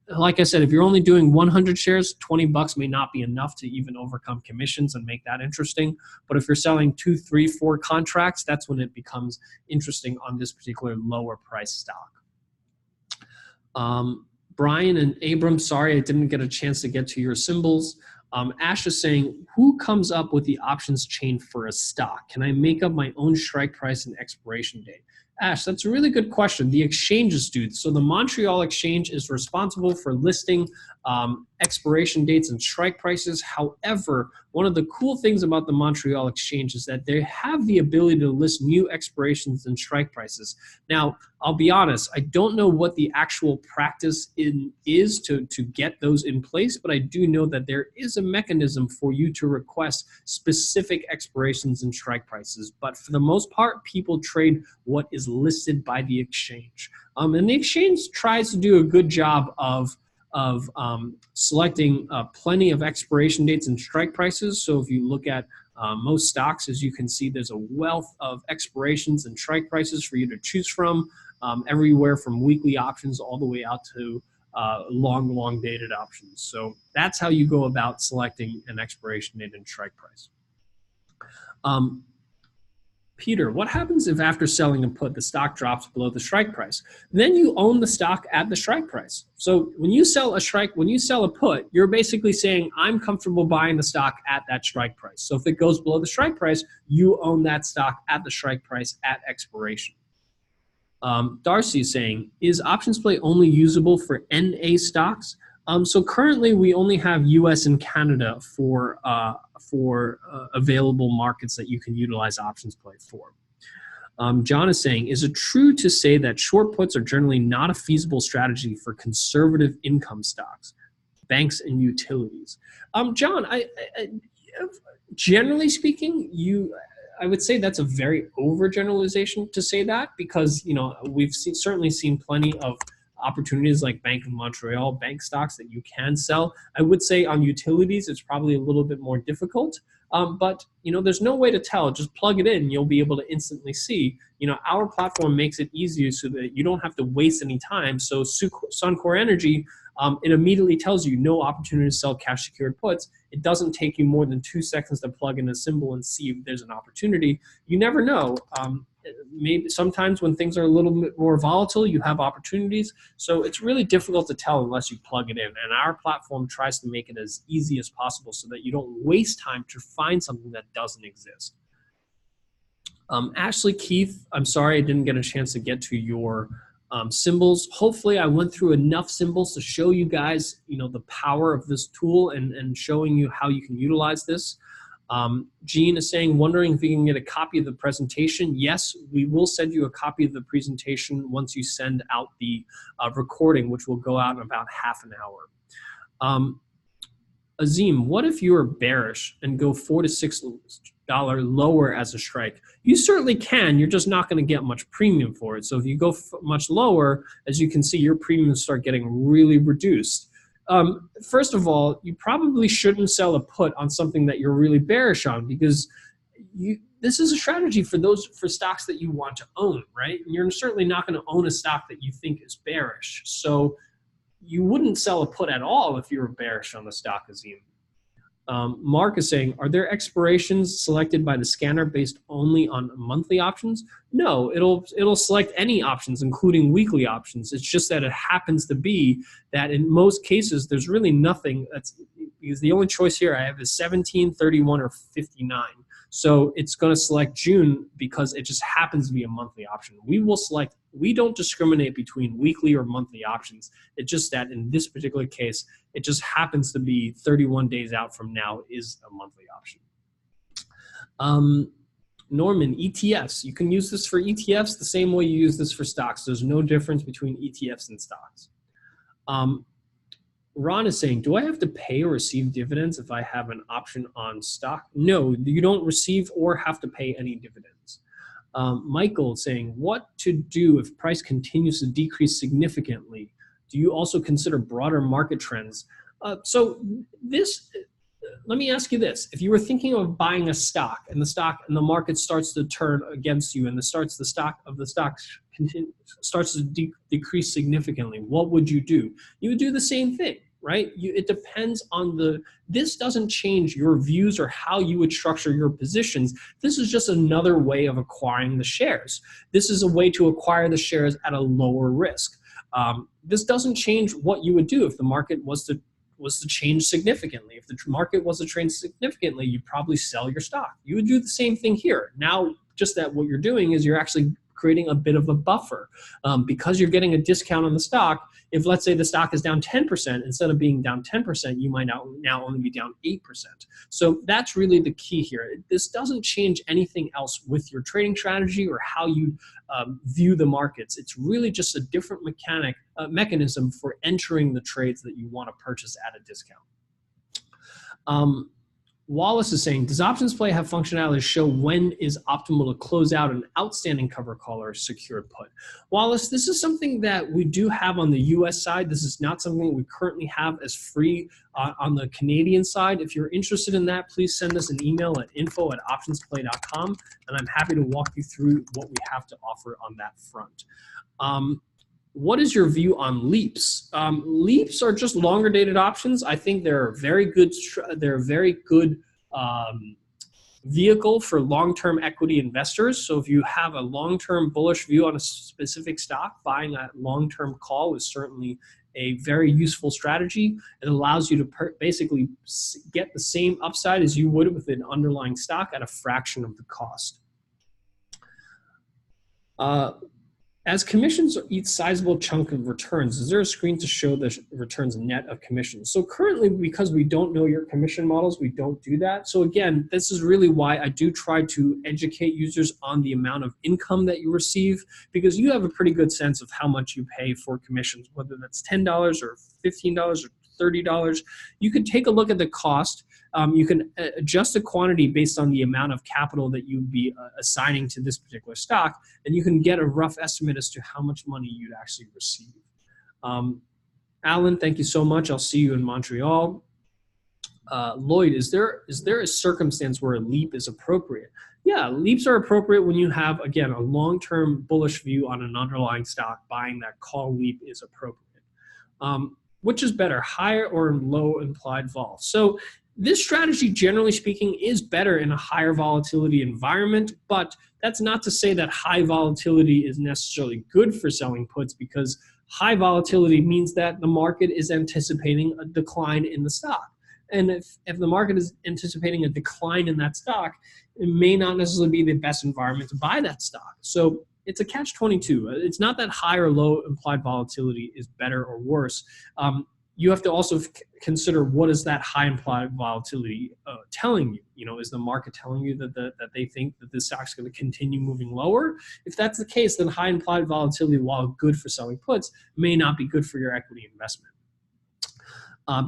like I said, if you're only doing 100 shares, 20 bucks may not be enough to even overcome commissions and make that interesting. But if you're selling 2, 3, 4 contracts, that's when it becomes interesting on this particular lower price stock. Brian and Abram, sorry I didn't get a chance to get to your symbols. Ash is saying, who comes up with the options chain for a stock? Can I make up my own strike price and expiration date? Ash, that's a really good question. The exchanges, dude. So the Montreal Exchange is responsible for listing expiration dates and strike prices. However, one of the cool things about the Montreal Exchange is that they have the ability to list new expirations and strike prices. Now, I'll be honest, I don't know what the actual practice is to get those in place, but I do know that there is a mechanism for you to request specific expirations and strike prices. But for the most part, people trade what is listed by the exchange. And the exchange tries to do a good job of selecting plenty of expiration dates and strike prices. So if you look at most stocks, as you can see, there's a wealth of expirations and strike prices for you to choose from, everywhere from weekly options all the way out to long dated options. So that's how you go about selecting an expiration date and strike price. Peter, what happens if after selling a put, the stock drops below the strike price? Then you own the stock at the strike price. So when you sell a put, you're basically saying, I'm comfortable buying the stock at that strike price. So if it goes below the strike price, you own that stock at the strike price at expiration. Darcy is saying, is OptionsPlay only usable for NA stocks? So currently we only have US and Canada for available markets that you can utilize OptionsPlay for. John is saying, is it true to say that short puts are generally not a feasible strategy for conservative income stocks, banks, and utilities? John, generally speaking, I would say that's a very overgeneralization to say that, because we've certainly seen plenty of opportunities like Bank of Montreal, bank stocks that you can sell. I would say on utilities, it's probably a little bit more difficult. But there's no way to tell. Just plug it in, you'll be able to instantly see. Our platform makes it easier so that you don't have to waste any time. So Suncor Energy, it immediately tells you no opportunity to sell cash secured puts. It doesn't take you more than 2 seconds to plug in a symbol and see if there's an opportunity. You never know. Maybe sometimes when things are a little bit more volatile, you have opportunities. So it's really difficult to tell unless you plug it in. And our platform tries to make it as easy as possible so that you don't waste time to find something that doesn't exist. Ashley Keith, I'm sorry I didn't get a chance to get to your symbols. Hopefully I went through enough symbols to show you guys, the power of this tool and showing you how you can utilize this. Jean is saying, wondering if you can get a copy of the presentation. Yes, we will send you a copy of the presentation once you send out the recording, which will go out in about half an hour. Azim, what if you are bearish and go $4 to $6 lower as a strike? You certainly can. You're just not going to get much premium for it. So if you go much lower, as you can see, your premiums start getting really reduced. First of all, you probably shouldn't sell a put on something that you're really bearish on, because this is a strategy for stocks that you want to own, right? And you're certainly not going to own a stock that you think is bearish. So you wouldn't sell a put at all if you were bearish on the stock, Azim. Mark is saying, are there expirations selected by the scanner based only on monthly options? No, it'll select any options, including weekly options. It's just that it happens to be that in most cases, there's really nothing because the only choice here I have is 17, 31, or 59. So it's going to select June because it just happens to be a monthly option. We don't discriminate between weekly or monthly options. It's just that in this particular case, it just happens to be 31 days out from now is a monthly option. Norman, ETFs. You can use this for ETFs the same way you use this for stocks. There's no difference between ETFs and stocks. Ron is saying, do I have to pay or receive dividends if I have an option on stock? No, you don't receive or have to pay any dividends. Michael is saying, what to do if price continues to decrease significantly? Do you also consider broader market trends? Let me ask you this. If you were thinking of buying a stock and the market starts to turn against you and the stock starts to decrease significantly, what would you do? You would do the same thing, right? It depends on this doesn't change your views or how you would structure your positions. This is just another way of acquiring the shares. This is a way to acquire the shares at a lower risk. This doesn't change what you would do if the market was to change significantly. If the market was to change significantly, you'd probably sell your stock. You would do the same thing here. Now, just that what you're doing is you're actually creating a bit of a buffer. Because you're getting a discount on the stock, if let's say the stock is down 10%, instead of being down 10%, you might now only be down 8%. So that's really the key here. This doesn't change anything else with your trading strategy or how you view the markets. It's really just a different mechanism for entering the trades that you want to purchase at a discount. Wallace is saying, does OptionsPlay have functionality to show when is optimal to close out an outstanding cover call or secured put? Wallace, this is something that we do have on the US side. This is not something we currently have as free on the Canadian side. If you're interested in that, please send us an email at info@optionsplay.com, and I'm happy to walk you through what we have to offer on that front. What is your view on leaps? Leaps are just longer dated options. I think they're a very good. Vehicle for long-term equity investors. So if you have a long-term bullish view on a specific stock, buying a long-term call is certainly a very useful strategy. It allows you to basically get the same upside as you would with an underlying stock at a fraction of the cost. As commissions eat sizable chunk of returns, is there a screen to show the returns net of commissions? So currently, because we don't know your commission models, we don't do that. So again, this is really why I do try to educate users on the amount of income that you receive, because you have a pretty good sense of how much you pay for commissions, whether that's $10 or $15 or $30. You can take a look at the cost. You can adjust the quantity based on the amount of capital that you'd be assigning to this particular stock, and you can get a rough estimate as to how much money you'd actually receive. Alan, thank you so much. I'll see you in Montreal. Lloyd, is there a circumstance where a leap is appropriate? Yeah, leaps are appropriate when you have, again, a long-term bullish view on an underlying stock. Buying that call leap is appropriate. Which is better, higher or low implied vol? So this strategy, generally speaking, is better in a higher volatility environment, but that's not to say that high volatility is necessarily good for selling puts, because high volatility means that the market is anticipating a decline in the stock. And if the market is anticipating a decline in that stock, it may not necessarily be the best environment to buy that stock. So it's a catch-22. It's not that high or low implied volatility is better or worse. You have to also consider, what is that high implied volatility telling you? You know, is the market telling you that they think that this stock's going to continue moving lower? If that's the case, then high implied volatility, while good for selling puts, may not be good for your equity investment.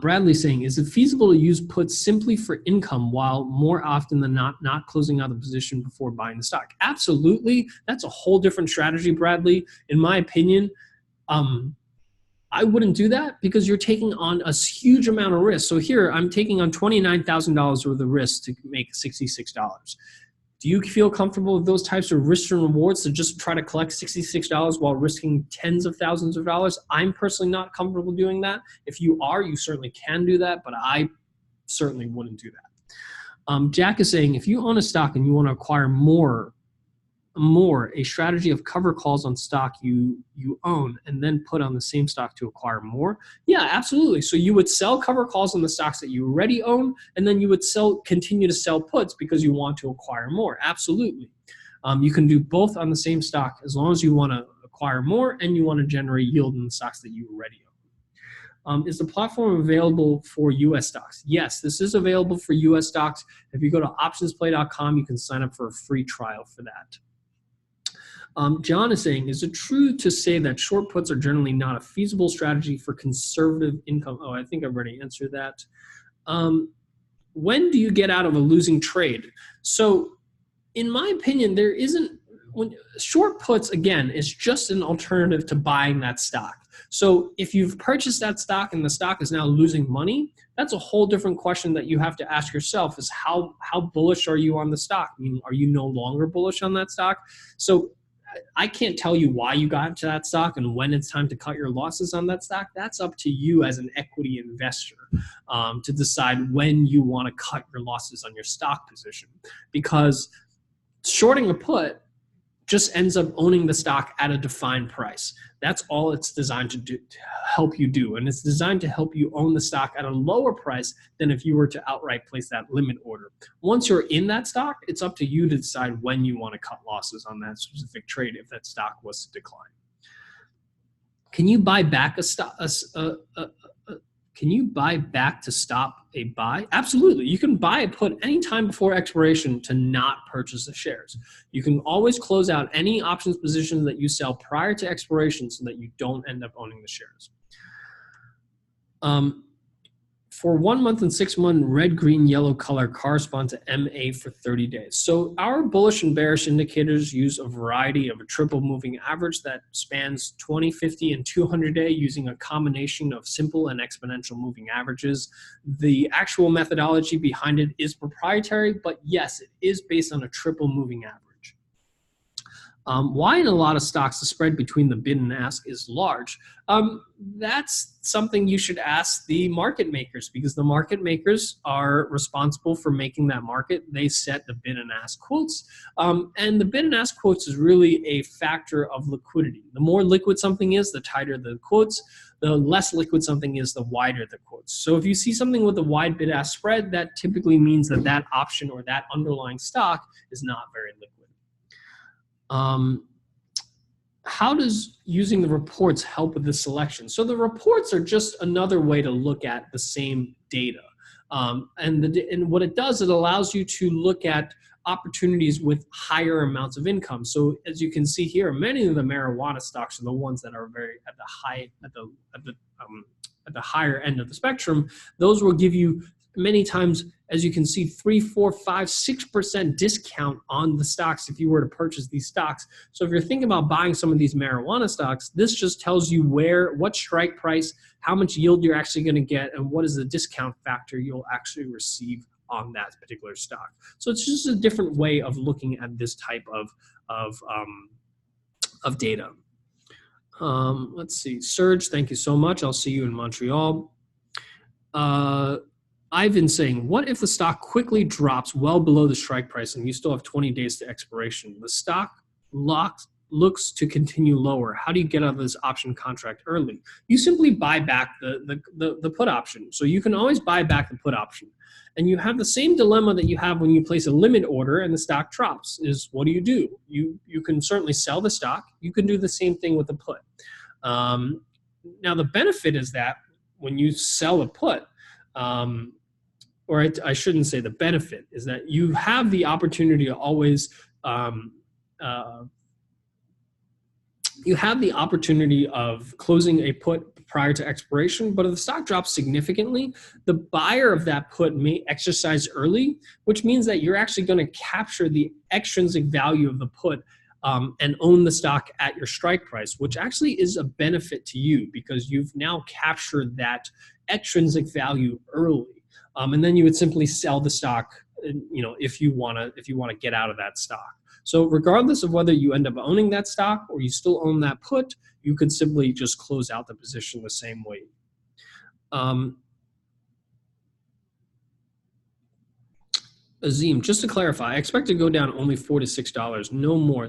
Bradley saying, is it feasible to use puts simply for income while more often than not closing out the position before buying the stock? Absolutely. That's a whole different strategy, Bradley. In my opinion, I wouldn't do that, because you're taking on a huge amount of risk. So here, I'm taking on $29,000 worth of risk to make $66. Do you feel comfortable with those types of risks and rewards to just try to collect $66 while risking tens of thousands of dollars? I'm personally not comfortable doing that. If you are, you certainly can do that, but I certainly wouldn't do that. Jack is saying, if you own a stock and you want to acquire more, a strategy of cover calls on stock you own and then put on the same stock to acquire more? Yeah, absolutely. So you would sell cover calls on the stocks that you already own, and then you would continue to sell puts because you want to acquire more. Absolutely. You can do both on the same stock as long as you want to acquire more and you want to generate yield in the stocks that you already own. Is the platform available for US stocks? Yes, this is available for US stocks. If you go to optionsplay.com, you can sign up for a free trial for that. John is saying, is it true to say that short puts are generally not a feasible strategy for conservative income? Oh, I think I've already answered that. When do you get out of a losing trade? So in my opinion, there isn't, short puts, again, is just an alternative to buying that stock. So if you've purchased that stock and the stock is now losing money, that's a whole different question that you have to ask yourself, is how bullish are you on the stock? I mean, are you no longer bullish on that stock? So I can't tell you why you got into that stock and when it's time to cut your losses on that stock. That's up to you as an equity investor to decide when you want to cut your losses on your stock position. Because shorting a put just ends up owning the stock at a defined price. That's all it's designed to do, to help you do. And it's designed to help you own the stock at a lower price than if you were to outright place that limit order. Once you're in that stock, it's up to you to decide when you want to cut losses on that specific trade if that stock was to decline. Can you buy back a stock? Can you buy back to stop a buy? Absolutely. You can buy a put anytime before expiration to not purchase the shares. You can always close out any options position that you sell prior to expiration so that you don't end up owning the shares. For 1 month and 6 month, red, green, yellow color correspond to MA for 30 days. So our bullish and bearish indicators use a variety of a triple moving average that spans 20, 50, and 200 day using a combination of simple and exponential moving averages. The actual methodology behind it is proprietary, but yes, it is based on a triple moving average. Why in a lot of stocks the spread between the bid and ask is large? That's something you should ask the market makers, because the market makers are responsible for making that market. They set the bid and ask quotes, and the bid and ask quotes is really a factor of liquidity. The more liquid something is, the tighter the quotes. The less liquid something is, the wider the quotes. So if you see something with a wide bid-ask spread, that typically means that that option or that underlying stock is not very liquid. How does using the reports help with the selection? So the reports are just another way to look at the same data. And what it does, it allows you to look at opportunities with higher amounts of income. So as you can see here, many of the marijuana stocks are the ones that are very at the higher end of the spectrum. Those will give you many times, as you can see, 3, 4, 5, 6% discount on the stocks if you were to purchase these stocks. So if you're thinking about buying some of these marijuana stocks, this just tells you what strike price, how much yield you're actually going to get, and what is the discount factor you'll actually receive on that particular stock. So it's just a different way of looking at this type of data. Let's see. Serge, thank you so much. I'll see you in Montreal. Ivan saying, what if the stock quickly drops well below the strike price and you still have 20 days to expiration? The stock looks to continue lower. How do you get out of this option contract early? You simply buy back the put option. So you can always buy back the put option. And you have the same dilemma that you have when you place a limit order and the stock drops, is what do? You can certainly sell the stock. You can do the same thing with the put. Now the benefit is that when you sell a put, or I shouldn't say the benefit, is that you have the opportunity to always, you have the opportunity of closing a put prior to expiration, but if the stock drops significantly, the buyer of that put may exercise early, which means that you're actually going to capture the extrinsic value of the put and own the stock at your strike price, which actually is a benefit to you because you've now captured that extrinsic value early. And then you would simply sell the stock, if you want to get out of that stock. So regardless of whether you end up owning that stock or you still own that put, you could simply just close out the position the same way. Azim, just to clarify, I expect to go down only $4 to $6, no more,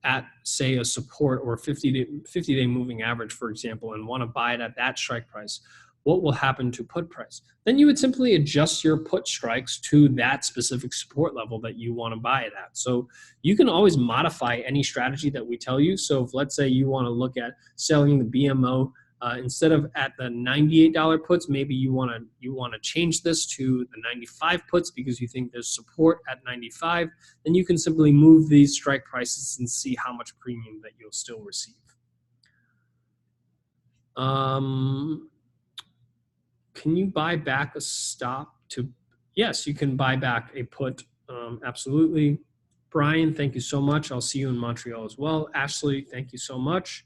at say a support or 50-day moving average, for example, and want to buy it at that strike price. What will happen to put price? Then you would simply adjust your put strikes to that specific support level that you want to buy it at. So you can always modify any strategy that we tell you. So if let's say you want to look at selling the BMO instead of at the $98 puts, maybe you want to change this to the 95 puts because you think there's support at 95. Then you can simply move these strike prices and see how much premium that you'll still receive. Can you buy back a stop to? Yes, you can buy back a put. Absolutely. Brian, thank you so much. I'll see you in Montreal as well. Ashley, thank you so much.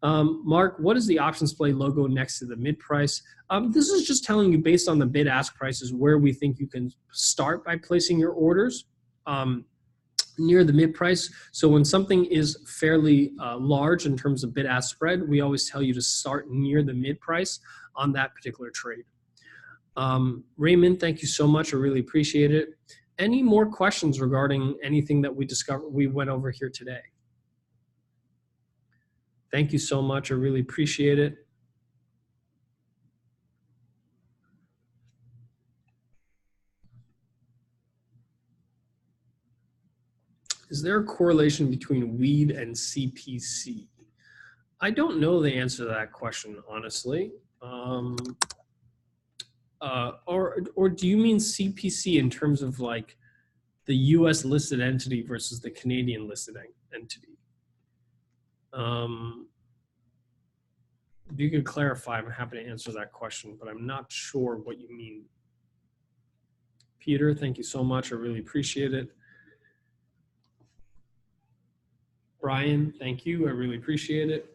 Mark, what is the OptionsPlay logo next to the mid price? This is just telling you based on the bid ask prices where we think you can start by placing your orders near the mid price. So when something is fairly large in terms of bid ask spread, we always tell you to start near the mid price on that particular trade. Raymond, thank you so much. I really appreciate it. Any more questions regarding anything that we went over here today? Thank you so much. I really appreciate it. Is there a correlation between weed and CPC? I don't know the answer to that question, honestly. Or do you mean CPC in terms of like the U.S. listed entity versus the Canadian listed entity? If you could clarify, I'm happy to answer that question, but I'm not sure what you mean. Peter, thank you so much. I really appreciate it. Brian, thank you. I really appreciate it.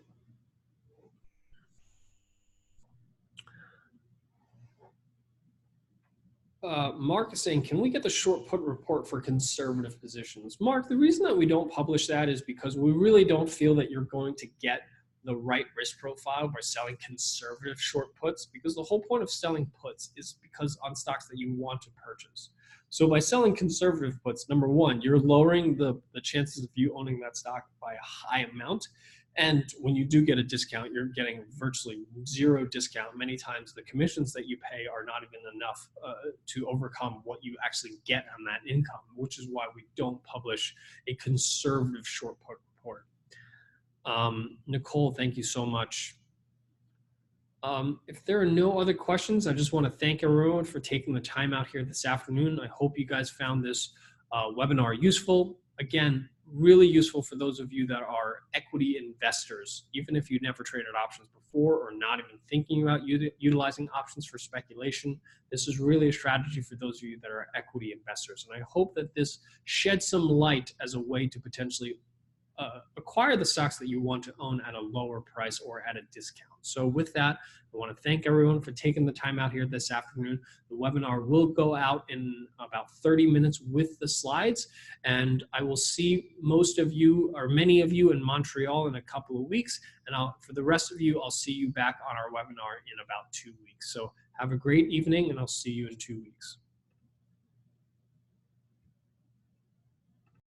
Mark is saying, can we get the short put report for conservative positions? Mark, the reason that we don't publish that is because we really don't feel that you're going to get the right risk profile by selling conservative short puts, because the whole point of selling puts is because on stocks that you want to purchase. So by selling conservative puts, number one, you're lowering the chances of you owning that stock by a high amount. And when you do get a discount, you're getting virtually zero discount. Many times the commissions that you pay are not even enough to overcome what you actually get on that income, which is why we don't publish a conservative short put report. Nicole, thank you so much. If there are no other questions, I just want to thank everyone for taking the time out here this afternoon. I hope you guys found this webinar useful. Again, really useful for those of you that are equity investors, even if you never traded options before or not even thinking about utilizing options for speculation. This is really a strategy for those of you that are equity investors. And I hope that this sheds some light as a way to potentially acquire the stocks that you want to own at a lower price or at a discount. So with that, I want to thank everyone for taking the time out here this afternoon. The webinar will go out in about 30 minutes with the slides, and I will see most of you or many of you in Montreal in a couple of weeks. And for the rest of you, I'll see you back on our webinar in about 2 weeks. So have a great evening, and I'll see you in 2 weeks.